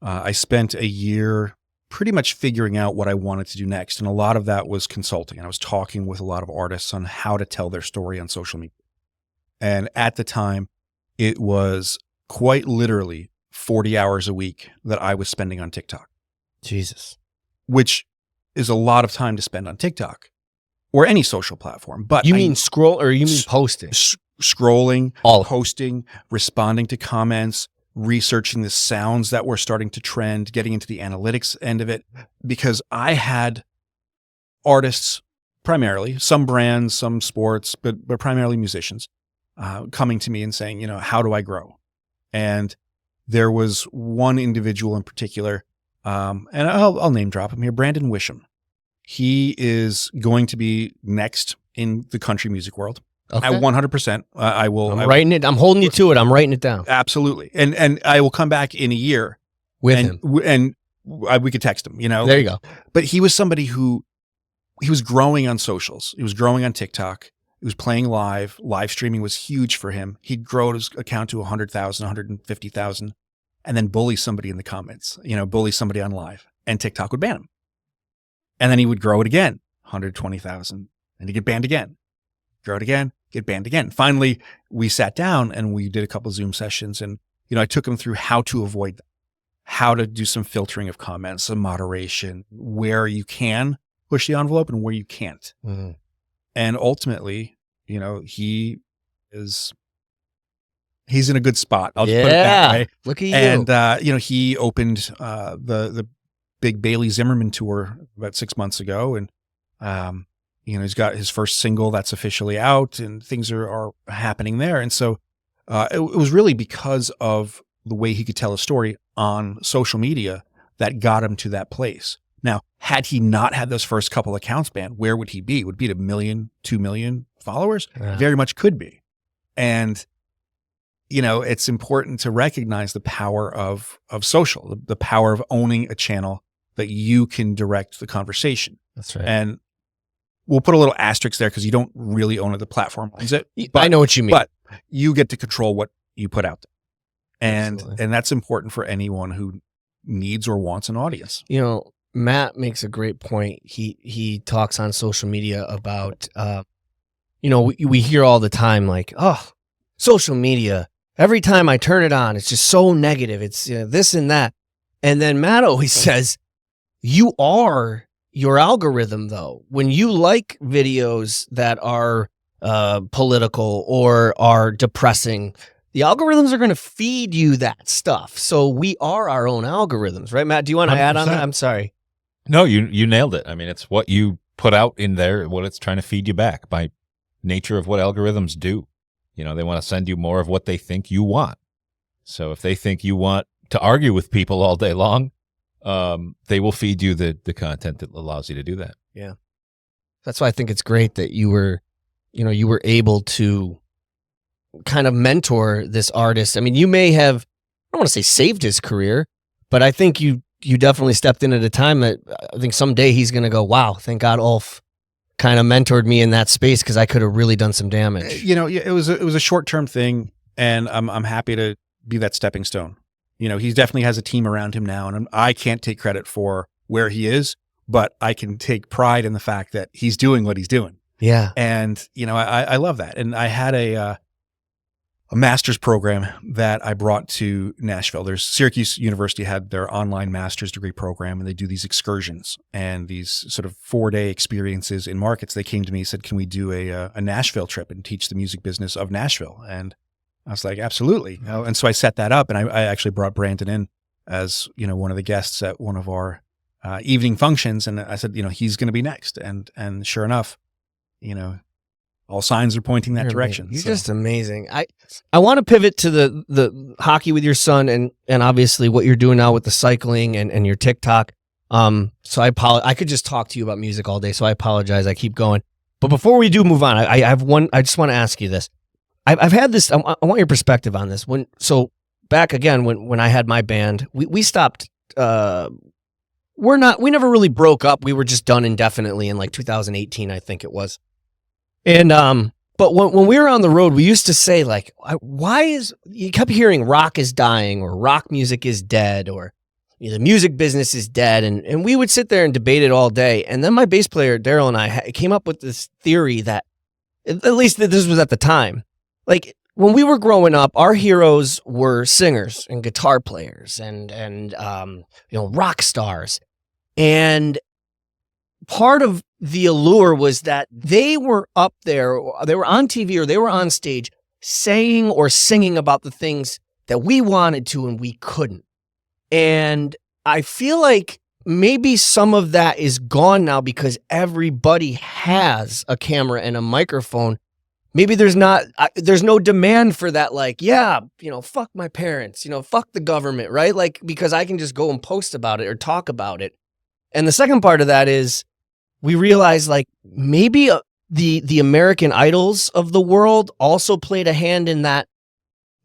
I spent a year pretty much figuring out what I wanted to do next. And a lot of that was consulting. And I was talking with a lot of artists on how to tell their story on social media. And at the time, it was quite literally 40 hours a week that I was spending on TikTok. Jesus. Which is a lot of time to spend on TikTok or any social platform. But you mean scroll, or you mean posting? Scrolling, posting, responding to comments, researching the sounds that were starting to trend, getting into the analytics end of it, because I had artists, primarily, some brands, some sports, but primarily musicians, coming to me and saying, you know, how do I grow? And there was one individual in particular, and I'll name drop him here, Brandon Wisham. He is going to be next in the country music world. Okay. At 100%. I will. I'm holding you to it. I'm writing it down. Absolutely. And I will come back in a year with him. And we could text him, you know. There you go. But he was somebody who, he was growing on socials. He was growing on TikTok. He was playing live. Live streaming was huge for him. He'd grow his account to 100,000, 150,000, and then bully somebody in the comments, you know, bully somebody on live, and TikTok would ban him. And then he would grow it again, 120,000, and he'd get banned again. Grow it again, get banned again. Finally, we sat down and we did a couple of Zoom sessions, and, you know, I took him through how to avoid that, how to do some filtering of comments, some moderation, where you can push the envelope and where you can't. Mm-hmm. And ultimately, you know, he's in a good spot. I'll just put it that way. Look at you. And, you know, he opened the big Bailey Zimmerman tour about 6 months ago. And, you know, he's got his first single that's officially out, and things are happening there. And so it was really because of the way he could tell a story on social media that got him to that place. Now, had he not had those first couple accounts banned, where would he be? Would be at 1 million, 2 million followers? Yeah. Very much could be. And, you know, it's important to recognize the power of social, the power of owning a channel that you can direct the conversation. That's right. And we'll put a little asterisk there because you don't really own it. The platform owns it. But, I know what you mean. But you get to control what you put out there. And that's important for anyone who needs or wants an audience. You know, Matt makes a great point. He talks on social media about, you know, we hear all the time like, oh, social media, every time I turn it on, it's just so negative. It's, you know, this and that. And then Matt always says, you are your algorithm, though. When you like videos that are political or are depressing, the algorithms are going to feed you that stuff. So we are our own algorithms, right, Matt? Do you want to 100%. Add on that? I'm sorry. No, you nailed it. I mean, it's what you put out in there, what it's trying to feed you back by nature of what algorithms do. You know, they want to send you more of what they think you want. So if they think you want to argue with people all day long, they will feed you the content that allows you to do that. Yeah. That's why I think it's great that you were able to kind of mentor this artist. I mean, you may have, I don't want to say saved his career, but I think you definitely stepped in at a time that I think someday he's going to go, wow, thank God Ulf kind of mentored me in that space, because I could have really done some damage. You know, it was a short-term thing, and I'm happy to be that stepping stone. You know, he definitely has a team around him now, and I can't take credit for where he is, but I can take pride in the fact that he's doing what he's doing. Yeah. And, you know, I love that. And I had a master's program that I brought to Nashville. There's Syracuse University had their online master's degree program, and they do these excursions and these sort of 4-day experiences in markets. They came to me and said, can we do a Nashville trip and teach the music business of Nashville? And I was like, absolutely. You know, and so I set that up, and I actually brought Brandon in as, you know, one of the guests at one of our evening functions. And I said, you know, he's going to be next. And sure enough, you know, all signs are pointing that direction. You're just amazing. I want to pivot to the hockey with your son, and obviously what you're doing now with the cycling and your TikTok. So I could just talk to you about music all day, so I apologize. I keep going. But before we do move on, I have one. I just want to ask you this. I've had this. I want your perspective on this. So back again when I had my band, we stopped. We never really broke up. We were just done indefinitely in like 2018, I think it was. And but when we were on the road, we used to say like, you kept hearing rock is dying or rock music is dead, or the music business is dead. And we would sit there and debate it all day. And then my bass player, Daryl, and I came up with this theory that, at least this was at the time, like when we were growing up, our heroes were singers and guitar players and rock stars. And part of the allure was that they were up there, they were on TV or they were on stage saying or singing about the things that we wanted to and we couldn't. And I feel like maybe some of that is gone now because everybody has a camera and a microphone. Maybe there's no demand for that, like, fuck my parents, fuck the government, right? Like, because I can just go and post about it or talk about it. And the second part of that is we realize, like, maybe the American Idols of the world also played a hand in that.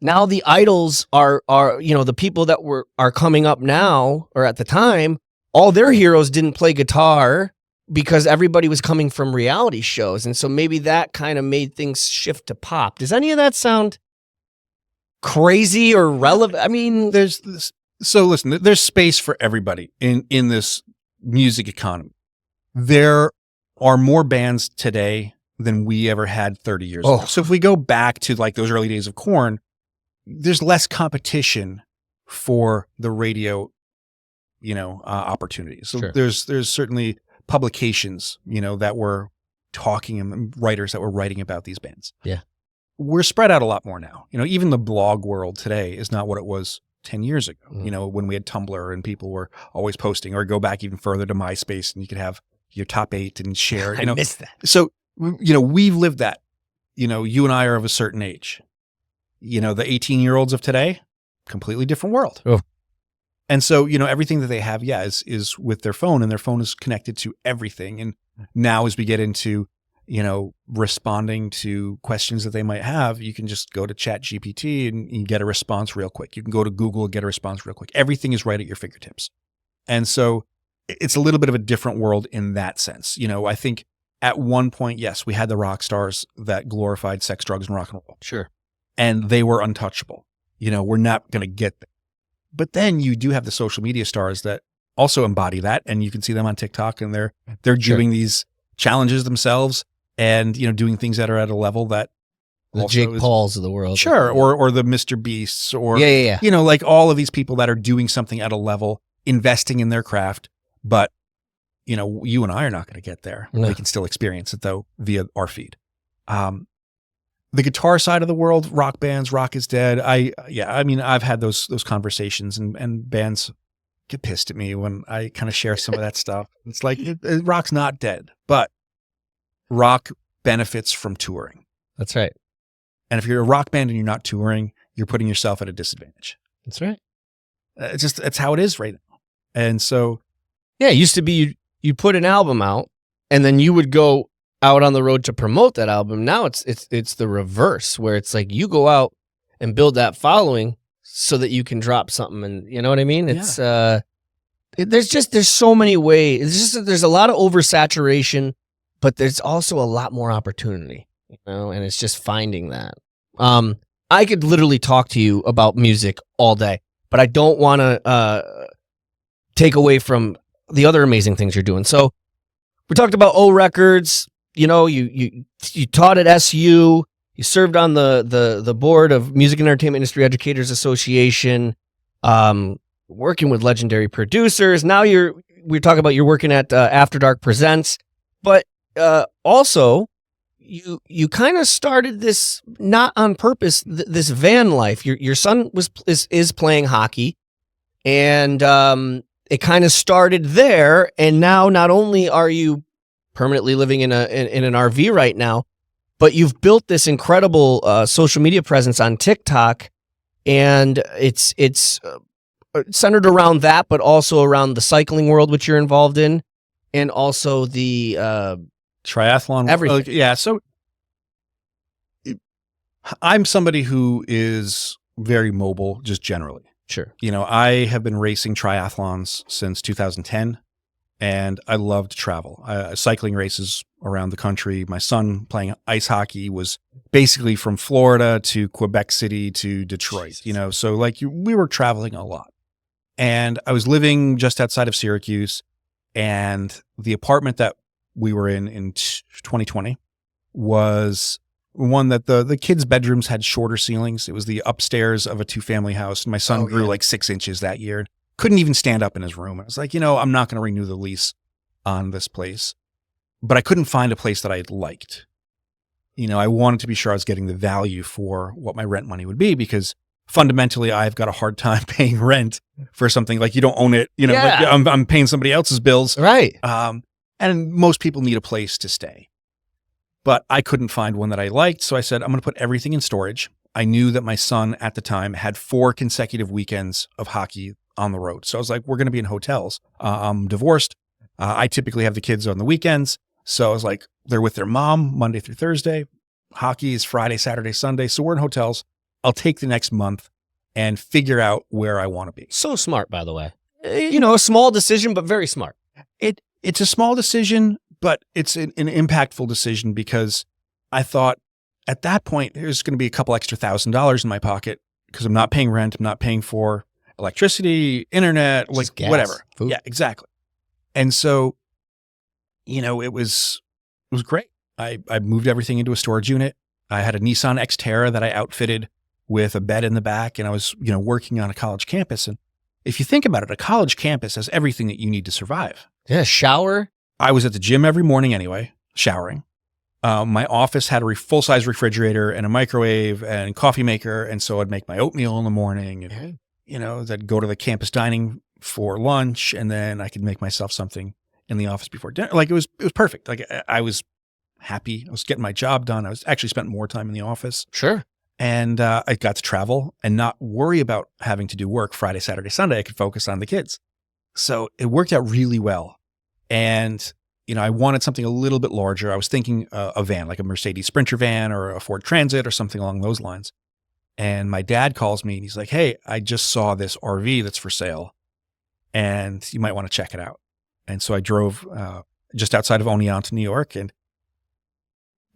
Now the idols are the people that are coming up now or at the time, all their heroes didn't play guitar because everybody was coming from reality shows. And so maybe that kind of made things shift to pop. Does any of that sound crazy or relevant? I mean, There's space for everybody in this music economy. There are more bands today than we ever had 30 years ago. So if we go back to like those early days of Korn, there's less competition for the radio, opportunities. So Sure. there's certainly publications, that were talking and writers that were writing about these bands. Yeah. We're spread out a lot more now. Even the blog world today is not what it was 10 years ago, when we had Tumblr and people were always posting, or go back even further to MySpace and you could have your top 8 and share. I missed that. So, we've lived that. You and I are of a certain age. The 18-year-olds of today, completely different world. Oh. And so, everything that they have, is with their phone, and their phone is connected to everything. And now as we get into, responding to questions that they might have, you can just go to ChatGPT and you get a response real quick. You can go to Google and get a response real quick. Everything is right at your fingertips. And so it's a little bit of a different world in that sense. I think at one point, yes, we had the rock stars that glorified sex, drugs, and rock and roll. Sure. And they were untouchable. We're not going to get there. But then you do have the social media stars that also embody that. And you can see them on TikTok, and they're doing these challenges themselves and, doing things that are at a level that The Jake Pauls of the world. Sure. Or the Mr. Beasts, or, Yeah. like all of these people that are doing something at a level, investing in their craft. But, you and I are not going to get there. No. We can still experience it though via our feed. The guitar side of the world, rock bands, rock is dead. I've had those conversations, and bands get pissed at me when I kind of share some of that stuff. It's like, rock's not dead, but rock benefits from touring. That's right. And if you're a rock band and you're not touring, you're putting yourself at a disadvantage. That's right. It's how it is right now. And so, yeah, it used to be you put an album out and then you would go out on the road to promote that album. Now it's the reverse, where it's like you go out and build that following so that you can drop something, and you know what I mean? It's there's so many ways. There's a lot of oversaturation, but there's also a lot more opportunity, and it's just finding that. I could literally talk to you about music all day, but I don't want to take away from the other amazing things you're doing. So we talked about O Records. You taught at SU. You served on the board of Music and Entertainment Industry Educators Association, working with legendary producers. Now we're talking about you're working at AfterDarkPresents, but also you kind of started this not on purpose. This van life. Your son is playing hockey, and it kind of started there. And now not only are you permanently living in an RV right now, but you've built this incredible social media presence on TikTok, and it's centered around that, but also around the cycling world, which you're involved in, and also the triathlon, everything. Yeah. So I'm somebody who is very mobile, just generally. Sure. I have been racing triathlons since 2010. And I love to travel. Cycling races around the country. My son playing ice hockey was basically from Florida to Quebec City to Detroit, so like we were traveling a lot. And I was living just outside of Syracuse, and the apartment that we were in 2020 was one that the kids' bedrooms had shorter ceilings. It was the upstairs of a 2-family house. And my son grew like 6 inches that year. Couldn't even stand up in his room. I was like, I'm not going to renew the lease on this place. But I couldn't find a place that I liked. I wanted to be sure I was getting the value for what my rent money would be, because fundamentally I've got a hard time paying rent for something like you don't own it. Like I'm paying somebody else's bills. Right. And most people need a place to stay. But I couldn't find one that I liked. So I said, I'm going to put everything in storage. I knew that my son at the time had 4 consecutive weekends of hockey on the road. So I was like, we're going to be in hotels. I'm divorced. I typically have the kids on the weekends. So I was like, they're with their mom Monday through Thursday. Hockey is Friday, Saturday, Sunday. So we're in hotels. I'll take the next month and figure out where I want to be. So smart, by the way. A small decision, but very smart. It's a small decision, but it's an impactful decision, because I thought at that point, there's going to be a couple extra $1,000 in my pocket because I'm not paying rent. I'm not paying for electricity, internet, like gas, whatever. food. Yeah, exactly. And so, it was great. I moved everything into a storage unit. I had a Nissan Xterra that I outfitted with a bed in the back, and I was, working on a college campus. And if you think about it, a college campus has everything that you need to survive. Yeah, shower. I was at the gym every morning anyway, showering. My office had a full-size refrigerator and a microwave and coffee maker. And so I'd make my oatmeal in the morning and, I'd go to the campus dining for lunch, and then I could make myself something in the office before dinner. Like it was perfect. Like I was happy. I was getting my job done. I was actually spent more time in the office. Sure. And I got to travel and not worry about having to do work Friday, Saturday, Sunday. I could focus on the kids. So it worked out really well. And, I wanted something a little bit larger. I was thinking a van, like a Mercedes Sprinter van or a Ford Transit or something along those lines. And my dad calls me and he's like, hey, I just saw this RV that's for sale and you might want to check it out. And so I drove just outside of Oneonta, New York, and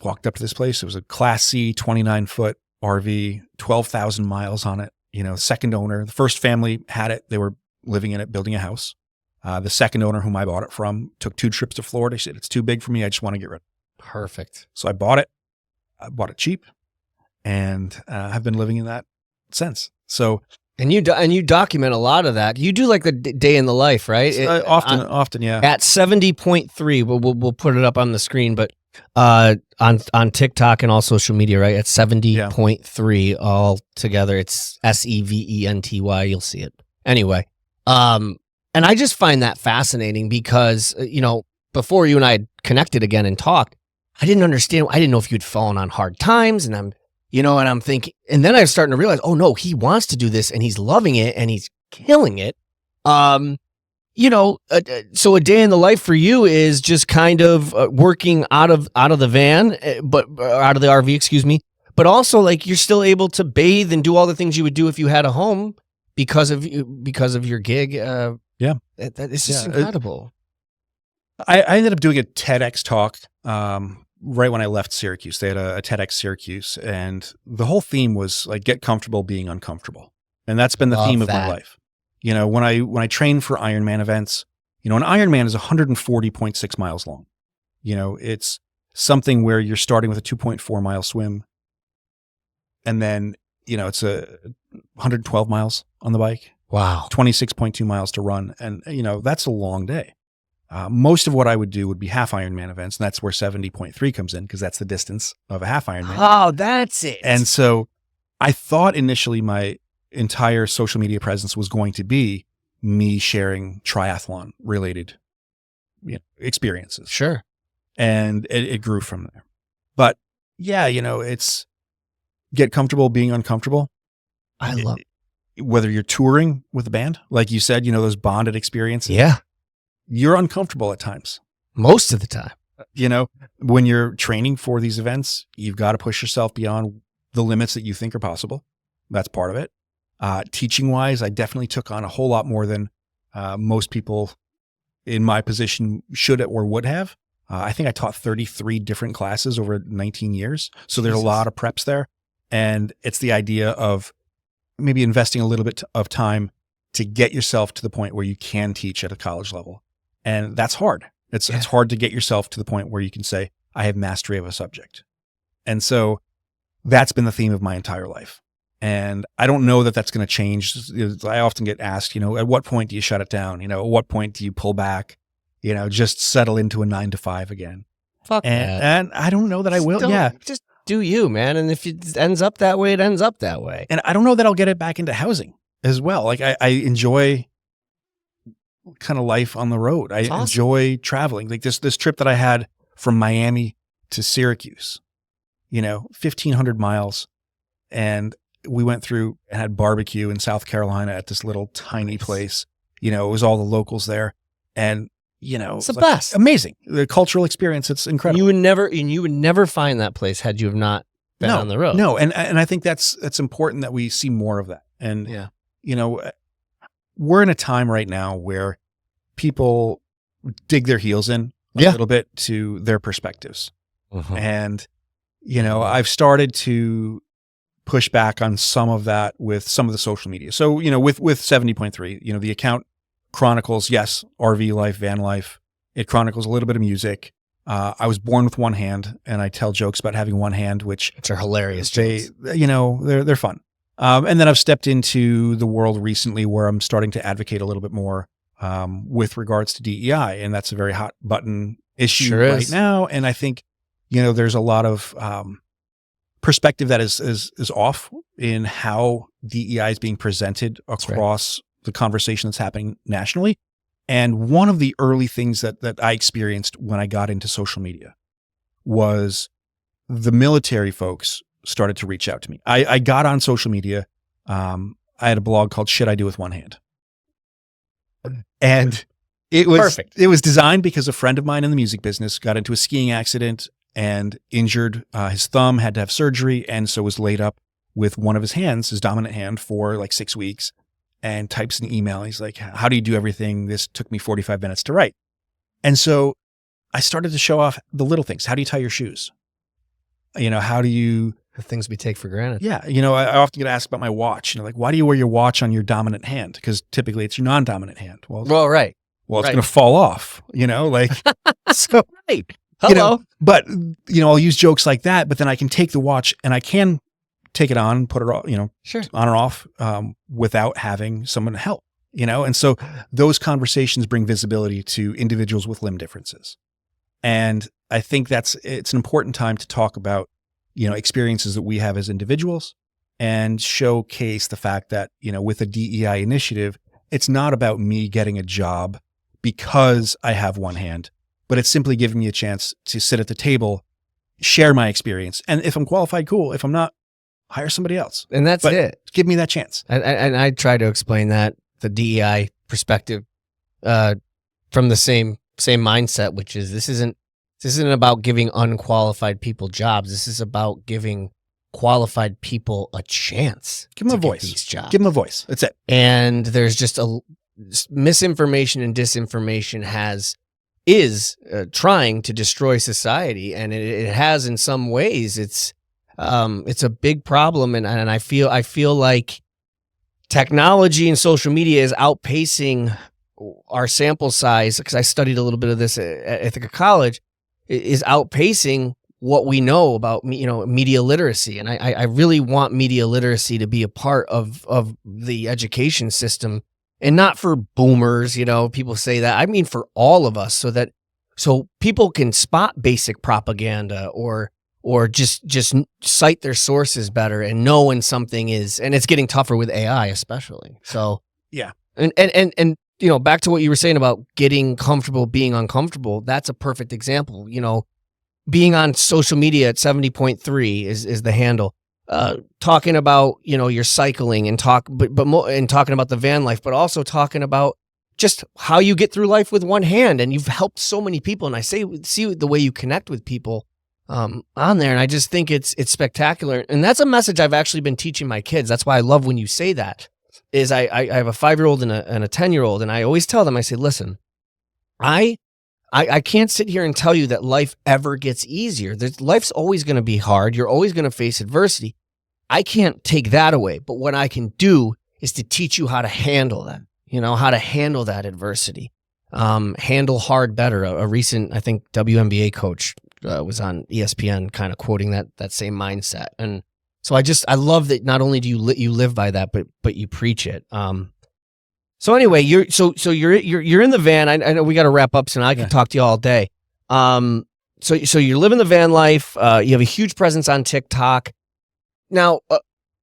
walked up to this place. It was a Class C 29-foot RV, 12,000 miles on it, second owner. The first family had it. They were living in it, building a house. The second owner whom I bought it from took 2 trips to Florida. He said, it's too big for me. I just want to get rid of it. Perfect. So I bought it. I bought it cheap, and have been living in that since. So, and you document a lot of that. You do like the day in the life, right? Often, yeah. At 70.3, we'll put it up on the screen, but on TikTok and all social media, right? At 70.3 all together. It's SEVENTY. You'll see it. Anyway, and I just find that fascinating because, before you and I had connected again and talked, I didn't understand. I didn't know if you'd fallen on hard times, and I'm thinking, and then I was starting to realize, oh no, he wants to do this and he's loving it and he's killing it. So a day in the life for you is just kind of working out of the van, but out of the RV, excuse me. But also, like, you're still able to bathe and do all the things you would do if you had a home because of your gig. Yeah, it's just incredible. I ended up doing a TEDx talk right when I left Syracuse. They had a TEDx Syracuse, and the whole theme was like, get comfortable being uncomfortable, and that's been the theme of my life. When I train for Ironman events, an Ironman is 140.6 miles long. It's something where you're starting with a 2.4 mile swim, and then it's a 112 miles on the bike. Wow. 26.2 miles to run. And, that's a long day. Most of what I would do would be half Ironman events. And that's where 70.3 comes in, because that's the distance of a half Ironman. Oh, that's it. And so I thought initially my entire social media presence was going to be me sharing triathlon related experiences. Sure. And it grew from there. But yeah, it's get comfortable being uncomfortable. I love whether you're touring with a band, like you said, those bonded experiences. Yeah. You're uncomfortable at times. Most of the time. When you're training for these events, you've got to push yourself beyond the limits that you think are possible. That's part of it. Teaching wise, I definitely took on a whole lot more than most people in my position should or would have. I think I taught 33 different classes over 19 years. So there's a lot of preps there. And it's the idea of maybe investing a little bit of time to get yourself to the point where you can teach at a college level. And that's hard. It's hard to get yourself to the point where you can say, I have mastery of a subject. And so that's been the theme of my entire life. And I don't know that that's going to change. I often get asked, at what point do you shut it down? At what point do you pull back? Just settle into a 9-to-5 again. Fuck that. And I don't know that I will. Just do you, man. And if it ends up that way, it ends up that way. And I don't know that I'll get it back into housing as well. Like I enjoy kind of life on the road. I enjoy traveling. Like this trip that I had from Miami to Syracuse, 1,500 miles. And we went through and had barbecue in South Carolina at this little tiny place. It was all the locals there. And, it's the best. Amazing. The cultural experience. It's incredible. You would never find that place had you have not been on the road. No. And I think that's important that we see more of that. And, we're in a time right now where people dig their heels in a little bit to their perspectives. Uh-huh. And, I've started to push back on some of that with some of the social media. So, with 70.3, the account chronicles, yes, RV life, van life. It chronicles a little bit of music. I was born with one hand, and I tell jokes about having one hand, which are hilarious. Jokes. They're fun. And then I've stepped into the world recently where I'm starting to advocate a little bit more with regards to DEI, and that's a very hot button issue right now. And I think, there's a lot of perspective that is off in how DEI is being presented across the conversation that's happening nationally. And one of the early things that I experienced when I got into social media was the military folks started to reach out to me. I got on social media. I had a blog called Shit I Do With One Hand. And it was perfect. It was designed because a friend of mine in the music business got into a skiing accident and injured his thumb, had to have surgery, and so was laid up with one of his hands, his dominant hand, for like 6 weeks, and types an email. He's like, how do you do everything? This took me 45 minutes to write. And so I started to show off the little things. How do you tie your shoes? How do you... The things we take for granted. Yeah. I often get asked about my watch. Like, why do you wear your watch on your dominant hand? Because typically it's your non-dominant hand. Right. Well, it's going to fall off, so, right. Hello. But, I'll use jokes like that, but then I can take the watch and I can take it on, put it on, sure, on or off, without having someone to help, and so those conversations bring visibility to individuals with limb differences. And I think it's an important time to talk about, experiences that we have as individuals and showcase the fact that, with a DEI initiative, it's not about me getting a job because I have one hand, but it's simply giving me a chance to sit at the table, share my experience. And if I'm qualified, cool. If I'm not, hire somebody else. And that's it. Give me that chance. And I try to explain that, the DEI perspective, from the same mindset, which is this isn't about giving unqualified people jobs. This is about giving qualified people a chance. Give them a voice. These jobs. Give them a voice. That's it. And there's just misinformation and disinformation is trying to destroy society, and it has in some ways. It's a big problem, and I feel like technology and social media is outpacing our sample size, because I studied a little bit of this at Ithaca College, is outpacing what we know about, media literacy. And I really want media literacy to be a part of the education system, and not for boomers, people say that. I mean, for all of us, so people can spot basic propaganda or just cite their sources better and know when something is, and it's getting tougher with AI especially. So yeah. And back to what you were saying about getting comfortable being uncomfortable, that's a perfect example. Being on social media at 70.3 is the handle. Talking about, your cycling and talking about the van life, but also talking about just how you get through life with one hand. And you've helped so many people. And I see the way you connect with people on there. And I just think it's spectacular. And that's a message I've actually been teaching my kids. That's why I love when you say that. Is I have a 5-year-old and a 10-year-old, and I always tell them, I say, listen, I can't sit here and tell you that life ever gets easier. Life's always going to be hard. You're always going to face adversity. I can't take that away. But what I can do is to teach you how to handle that, how to handle that adversity, handle hard better. A recent, I think, WNBA coach was on ESPN kind of quoting that same mindset. And so I love that not only do you live by that, but you preach it. So anyway, you're in the van. I know we got to wrap up soon. I can talk to you all day. So you're living the van life. You have a huge presence on TikTok. Now,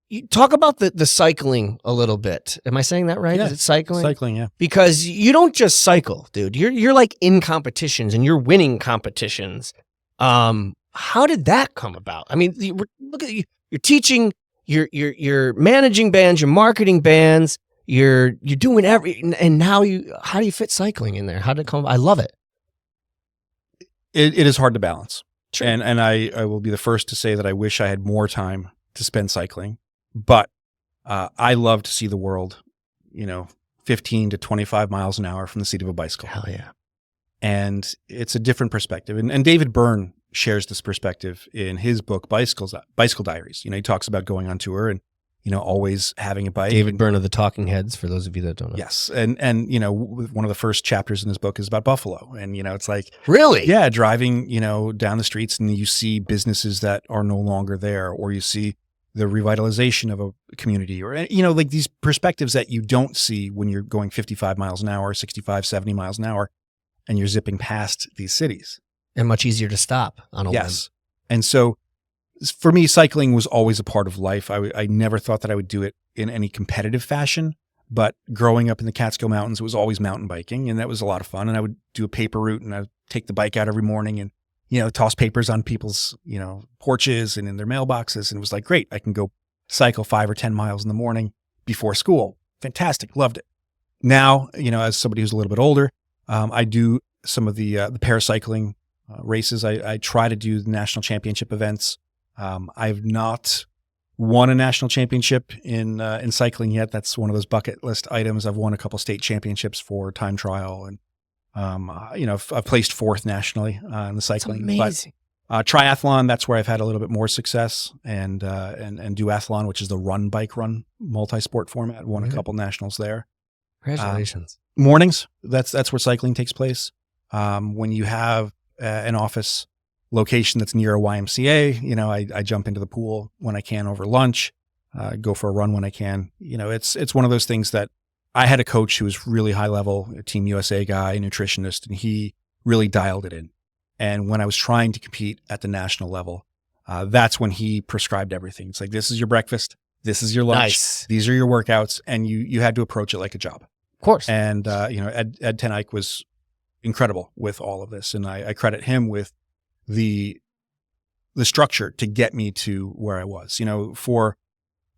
you talk about the cycling a little bit. Am I saying that right? Yeah, is it cycling? Cycling, yeah. Because you don't just cycle, dude. You're like in competitions and you're winning competitions. How did that come about? I mean, look at you. You're teaching. You're managing bands. You're marketing bands. You're doing and now how do you fit cycling in there? How did it come? I love it. It is hard to balance. Sure. And I will be the first to say that I wish I had more time to spend cycling, but I love to see the world, 15 to 25 miles an hour from the seat of a bicycle. Hell yeah. And it's a different perspective. And David Byrne shares this perspective in his book, Bicycle Diaries. He talks about going on tour and, always having a bike. David Byrne of the Talking Heads, for those of you that don't know. Yes. And one of the first chapters in his book is about Buffalo. And, it's like, really? Yeah. Driving, down the streets and you see businesses that are no longer there, or you see the revitalization of a community, or, like these perspectives that you don't see when you're going 55 miles an hour, 65, 70 miles an hour, and you're zipping past these cities. And much easier to stop on a Yes. And so for me, cycling was always a part of life. I never thought that I would do it in any competitive fashion, but growing up in the Catskill Mountains, it was always mountain biking, and that was a lot of fun. And I would do a paper route, and I would take the bike out every morning and, toss papers on people's, porches and in their mailboxes. And it was like, great, I can go cycle 5 or 10 miles in the morning before school. Fantastic. Loved it. Now, as somebody who's a little bit older, I do some of the paracycling races. I try to do the national championship events. I've not won a national championship in cycling yet. That's one of those bucket list items. I've won a couple state championships for time trial, and I've placed 4th nationally in the cycling. That's amazing. But triathlon, that's where I've had a little bit more success, and duathlon, which is the run multi-sport format. Won a couple nationals there. Congratulations. Mornings, that's where cycling takes place. When you have an office location that's near a YMCA, I jump into the pool when I can over lunch, go for a run when I can. It's one of those things that I had a coach who was really high level, a Team USA guy, nutritionist, and he really dialed it in. And when I was trying to compete at the national level, that's when he prescribed everything. It's like, this is your breakfast, this is your lunch, Nice. These are your workouts, and you had to approach it like a job. Of course. And Ed Ten Eyck was incredible with all of this, and I credit him with the structure to get me to where I was.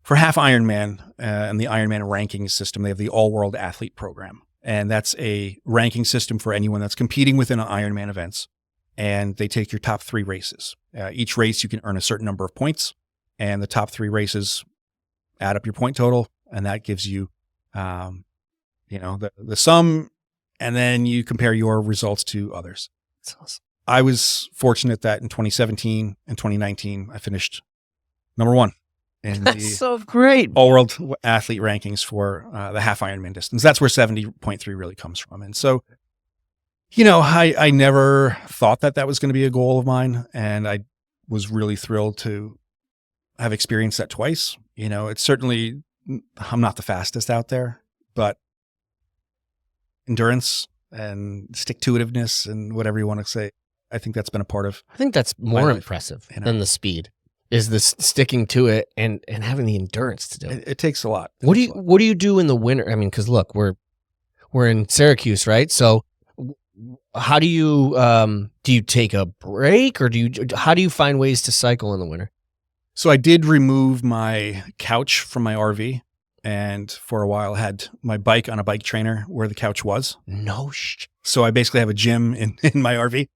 For half Ironman and the Ironman ranking system, they have the All World Athlete Program, and that's a ranking system for anyone that's competing within an Ironman events. And they take your top 3 races. Each race you can earn a certain number of points, and the top 3 races add up your point total, and that gives you, the sum, and then you compare your results to others. That's awesome. I was fortunate that in 2017 and 2019, I finished number 1 in That's the so great. All World Athlete rankings for the half Ironman distance. That's where 70.3 really comes from. And so, I never thought that was going to be a goal of mine. And I was really thrilled to have experienced that twice. It's certainly, I'm not the fastest out there, but endurance and stick-to-itiveness and whatever you want to say, I think that's been a part of. I think that's more life, impressive than the speed, is the sticking to it and having the endurance to do it. It takes a lot. What do you do in the winter? I mean, because look, we're in Syracuse, right? So how do you take a break, or how do you find ways to cycle in the winter? So I did remove my couch from my RV, and for a while had my bike on a bike trainer where the couch was. So I basically have a gym in my RV.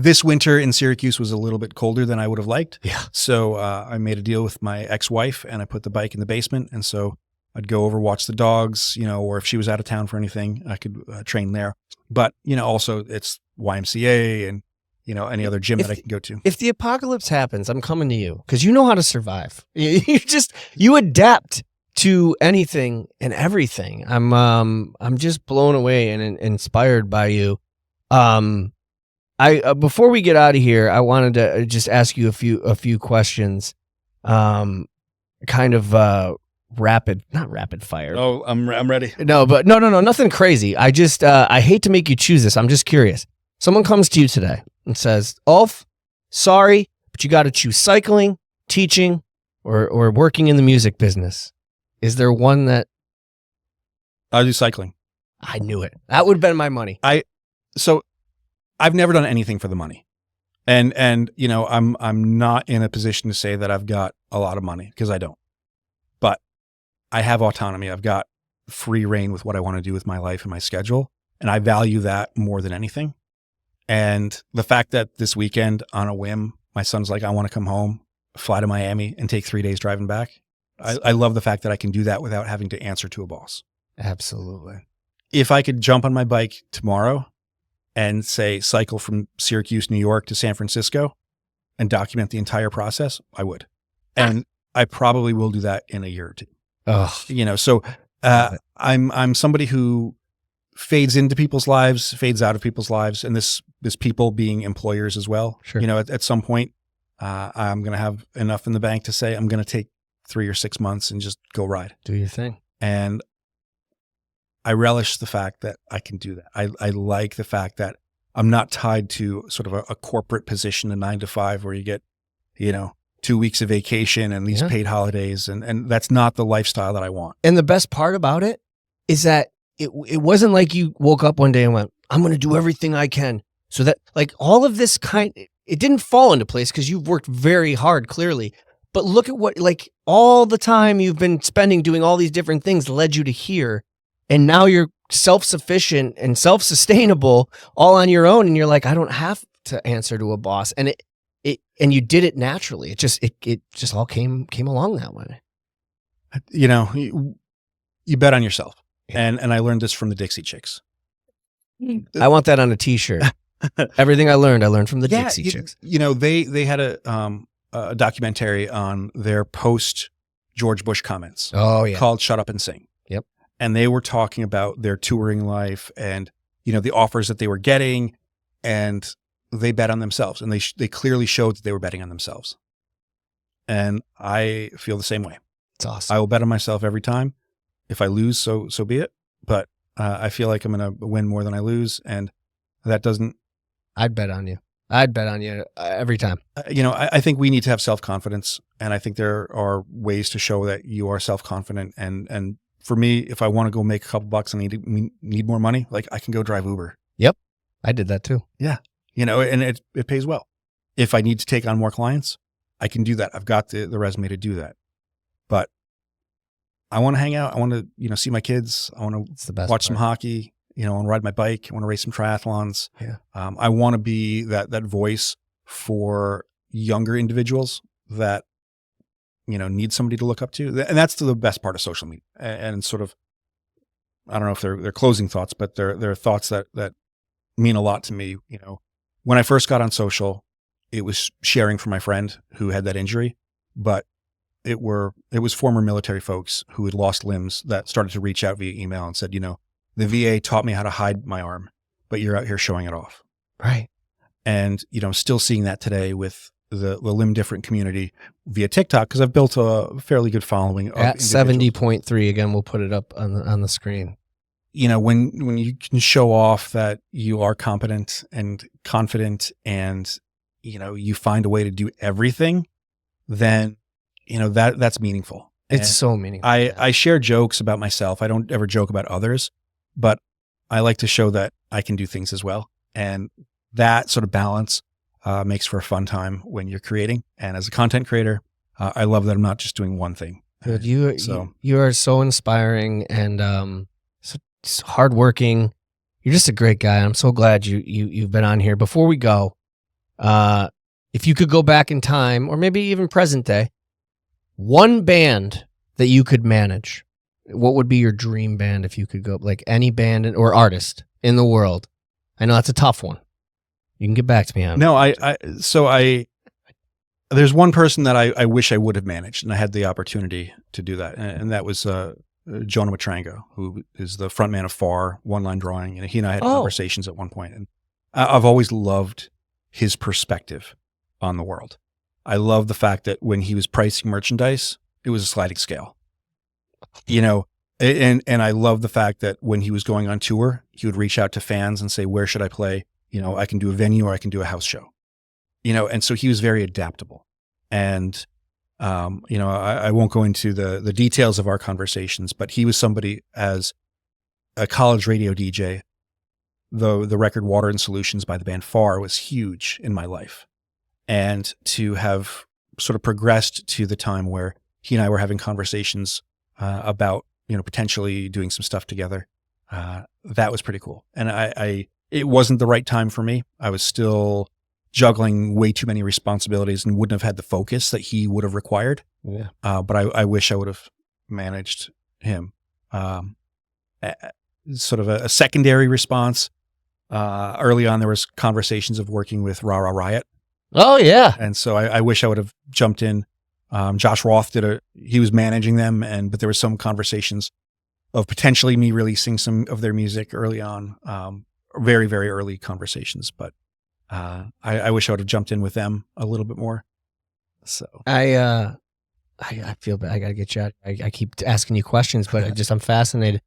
This winter in Syracuse was a little bit colder than I would have liked. Yeah. So I made a deal with my ex-wife, and I put the bike in the basement. And so I'd go over, watch the dogs, or if she was out of town for anything, I could train there. But, also it's YMCA and, any other gym that I can go to. If the apocalypse happens, I'm coming to you because you know how to survive. You adapt to anything and everything. I'm just blown away and inspired by you. Before we get out of here, I wanted to just ask you a few questions. Kind of not rapid fire. Oh, I'm ready. No, nothing crazy. I just I hate to make you choose this. I'm just curious. Someone comes to you today and says, "Ulf, sorry, but you got to choose cycling, teaching, or working in the music business." Is there one that I'll do cycling. I knew it? That would have been my money. So I've never done anything for the money. And I'm not in a position to say that I've got a lot of money, because I don't. But I have autonomy. I've got free reign with what I want to do with my life and my schedule, and I value that more than anything. And the fact that this weekend, on a whim, my son's like, "I want to come home, fly to Miami, and take 3 days driving back." I love the fact that I can do that without having to answer to a boss. Absolutely. If I could jump on my bike tomorrow and say cycle from Syracuse, New York to San Francisco and document the entire process, I would. And I probably will do that in a year or two. Oh, So I'm somebody who fades into people's lives, fades out of people's lives, and this people being employers as well. Sure. At some point, I'm going to have enough in the bank to say I'm going to take 3 or 6 months and just go ride. do your thing. And I relish the fact that I can do that. I like the fact that I'm not tied to sort of a corporate position, a 9 to 5, where you get, 2 weeks of vacation and these paid holidays. And that's not the lifestyle that I want. And the best part about it is that it wasn't like you woke up one day and went, "I'm going to do everything I can." So that, like, all of this it didn't fall into place because you've worked very hard, clearly. But look at what, like, all the time you've been spending doing all these different things led you to here. And now you're self-sufficient and self-sustainable all on your own. And you're like, I don't have to answer to a boss. And and you did it naturally. It just all came along that way. You bet on yourself. Yeah. And I learned this from the Dixie Chicks. I want that on a t-shirt. Everything I learned from the Dixie Chicks. They had a documentary on their post George Bush comments. Oh yeah. Called Shut Up and Sing. Yep. And they were talking about their touring life and, the offers that they were getting, and they bet on themselves, and they clearly showed that they were betting on themselves. And I feel the same way. It's awesome. I will bet on myself every time. If I lose, so be it. But I feel like I'm going to win more than I lose. And that doesn't. I'd bet on you every time. I think we need to have self-confidence. And I think there are ways to show that you are self-confident. And for me, if I want to go make a couple bucks and need more money, like, I can go drive Uber. Yep. I did that too. Yeah. And it pays well. If I need to take on more clients, I can do that. I've got the resume to do that. But I want to hang out. I want to, see my kids. I want to watch some hockey. I want to ride my bike. I want to race some triathlons. Yeah. I want to be that voice for younger individuals that, need somebody to look up to. And that's the best part of social media. And sort of, I don't know if they're closing thoughts, but they're thoughts that mean a lot to me. When I first got on social, it was sharing for my friend who had that injury, but it was former military folks who had lost limbs that started to reach out via email and said, the VA taught me how to hide my arm, but you're out here showing it off. Right. And, I'm still seeing that today with the limb different community via TikTok, because I've built a fairly good following. At 70.3, again, we'll put it up on the screen. When you can show off that you are competent and confident and, you find a way to do everything, then, that's meaningful. It's so meaningful. I share jokes about myself. I don't ever joke about others, but I like to show that I can do things as well. And that sort of balance makes for a fun time when you're creating. And as a content creator, I love that I'm not just doing one thing. Dude, you are so inspiring and so hardworking. You're just a great guy. I'm so glad you've been on here. Before we go, if you could go back in time, or maybe even present day, one band that you could manage, what would be your dream band if you could go, like any band or artist in the world? I know that's a tough one. You can get back to me on it. No, There's one person that I wish I would have managed, and I had the opportunity to do that, and that was Jonah Matrango, who is the frontman of FAR, One Line Drawing, and he and I had conversations at one point, and I've always loved his perspective on the world. I love the fact that when he was pricing merchandise, it was a sliding scale, you know, and I love the fact that when he was going on tour, he would reach out to fans and say, where should I play? You know, I can do a venue or I can do a house show, you know, and so he was very adaptable. And, you know, I won't go into the details of our conversations, but he was somebody as a college radio DJ, the record Water and Solutions by the band FAR was huge in my life. And to have sort of progressed to the time where he and I were having conversations about, you know, potentially doing some stuff together, that was pretty cool. And it wasn't the right time for me. I was still juggling way too many responsibilities and wouldn't have had the focus that he would have required. Yeah. But I wish I would have managed him. Sort of a secondary response. Early on, there was conversations of working with Rah Rah Riot. Oh yeah. And so I wish I would have jumped in. Josh Roth he was managing them, but there was some conversations of potentially me releasing some of their music early on. Very, very early conversations, but I wish I would have jumped in with them a little bit more. So I feel bad. I gotta get you out. I keep asking you questions, but I'm fascinated.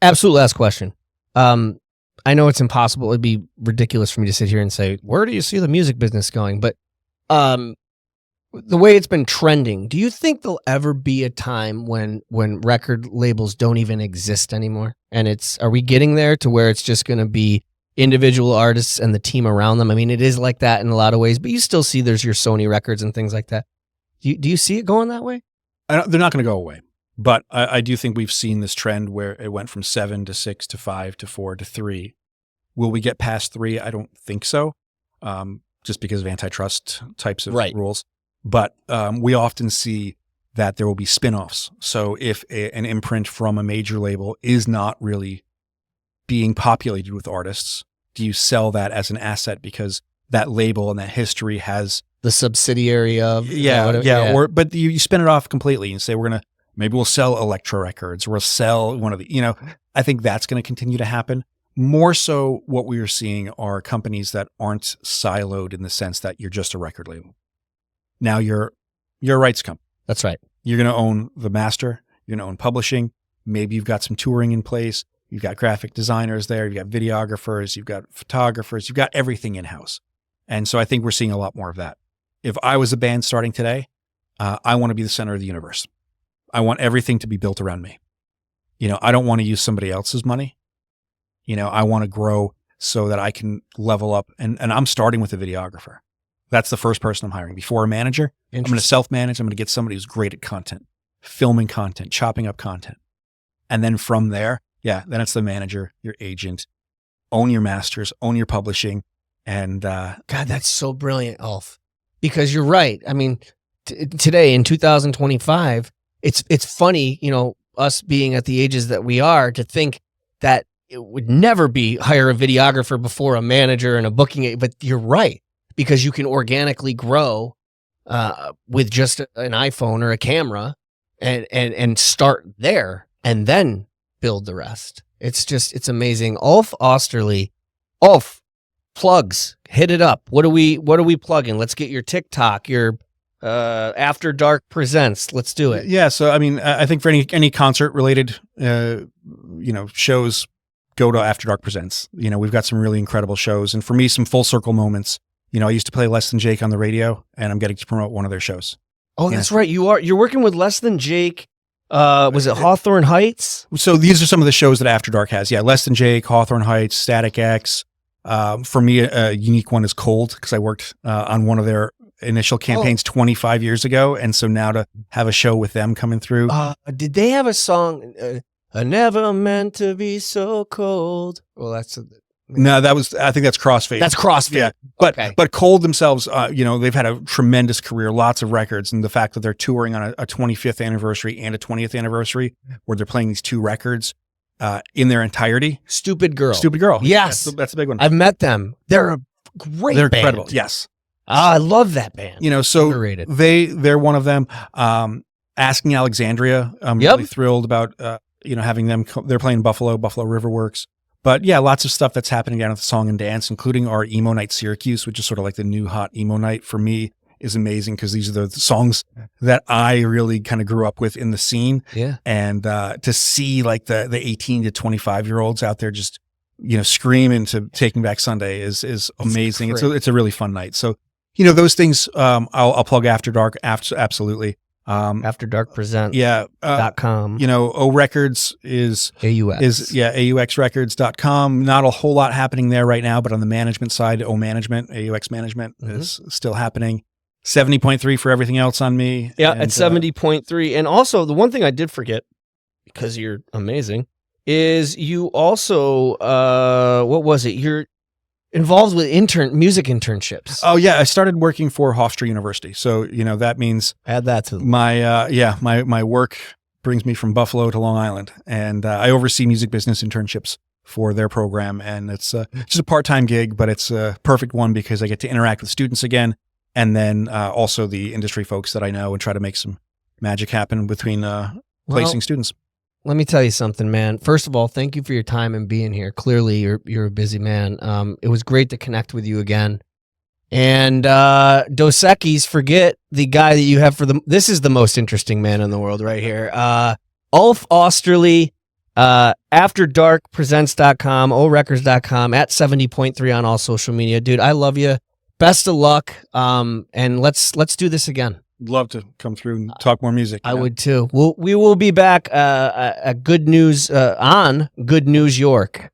Absolute last question. I know it's impossible. It'd be ridiculous for me to sit here and say, where do you see the music business going? But the way it's been trending, do you think there'll ever be a time when record labels don't even exist anymore? And are we getting there to where it's just going to be individual artists and the team around them? I mean, it is like that in a lot of ways, but you still see there's your Sony records and things like that. Do you see it going that way? They're not going to go away. But I do think we've seen this trend where it went from 7 to 6 to 5 to 4 to 3. Will we get past 3? I don't think so, just because of antitrust types of rules. But we often see that there will be spinoffs. So if an imprint from a major label is not really being populated with artists, do you sell that as an asset because that label and that history has the subsidiary of? But you spin it off completely and say maybe we'll sell Elektra Records, or we'll sell one of the, I think that's going to continue to happen. More so what we are seeing are companies that aren't siloed in the sense that you're just a record label. Now you're a rights company. That's right. You're going to own the master. You're going to own publishing. Maybe you've got some touring in place. You've got graphic designers there. You've got videographers. You've got photographers. You've got everything in-house. And so I think we're seeing a lot more of that. If I was a band starting today, I want to be the center of the universe. I want everything to be built around me. I don't want to use somebody else's money. I want to grow so that I can level up. And I'm starting with a videographer. That's the first person I'm hiring. Before a manager, I'm going to self-manage. I'm going to get somebody who's great at content, filming content, chopping up content. And then from there, then it's the manager, your agent, own your masters, own your publishing. And God, that's so brilliant, Ulf. Because you're right. I mean, today in 2025, it's funny, us being at the ages that we are, to think that it would never be hire a videographer before a manager and a booking. But you're right, because you can organically grow with just an iPhone or a camera and start there and then build the rest. It's amazing. Ulf Oesterle. Ulf, plugs, hit it up. What are we plugging? Let's get your TikTok, your After Dark Presents. Let's do it. Yeah. So, I mean, I think for any concert related, shows, go to After Dark Presents. We've got some really incredible shows, and for me, some full circle moments. I used to play Less Than Jake on the radio, and I'm getting to promote one of their shows. Oh, that's right. You're working with Less Than Jake. Was it Hawthorne Heights? So these are some of the shows that After Dark has. Yeah. Less Than Jake, Hawthorne Heights, Static X. For me, a unique one is Cold, because I worked on one of their initial campaigns 25 years ago. And so now to have a show with them coming through. Did they have a song, I never meant to be so cold? Well, no, I think that's Crossfade. That's Crossfade. Yeah. But Cold themselves, they've had a tremendous career, lots of records. And the fact that they're touring on a 25th anniversary and a 20th anniversary, where they're playing these two records in their entirety. Stupid Girl. Stupid Girl. Yes. That's a big one. I've met them. They're a great band. Incredible. Yes. I love that band. So Underrated. they're one of them. Asking Alexandria, I'm Yep. really thrilled about having them. They're playing Buffalo River Works. But yeah, lots of stuff that's happening down at the Song and Dance, including our emo night Syracuse, which is sort of like the new hot emo night for me, is amazing because these are the songs that I really kind of grew up with in the scene. Yeah. And to see like the 18 to 25-year-olds out there just screaming to Taking Back Sunday is amazing. It's a really fun night. So those things I'll plug After Dark absolutely. AfterDarkPresents. Yeah. .com. O Records is AUXrecords.com. Not a whole lot happening there right now, but on the management side, AUX Management is still happening. 70.3 for everything else on me. Yeah, at 70.3. And also, the one thing I did forget, because you're amazing, is you also, what was it? You're involved with music internships. Oh, yeah. I started working for Hofstra University. So, that means Add that to my work brings me from Buffalo to Long Island. And I oversee music business internships for their program. And it's just a part-time gig, but it's a perfect one because I get to interact with students again. And then also the industry folks that I know and try to make some magic happen between placing students. Let me tell you something, man. First of all, thank you for your time and being here. Clearly, you're a busy man. It was great to connect with you again. And Dos Equis, forget the guy that you have this is the most interesting man in the world right here. Ulf Oesterle, AfterDarkPresents.com, ORecords.com, at 70.3 on all social media. Dude, I love you. Best of luck. And let's do this again. Love to come through and talk more music. I would too. We will be back at Good News on Good News York.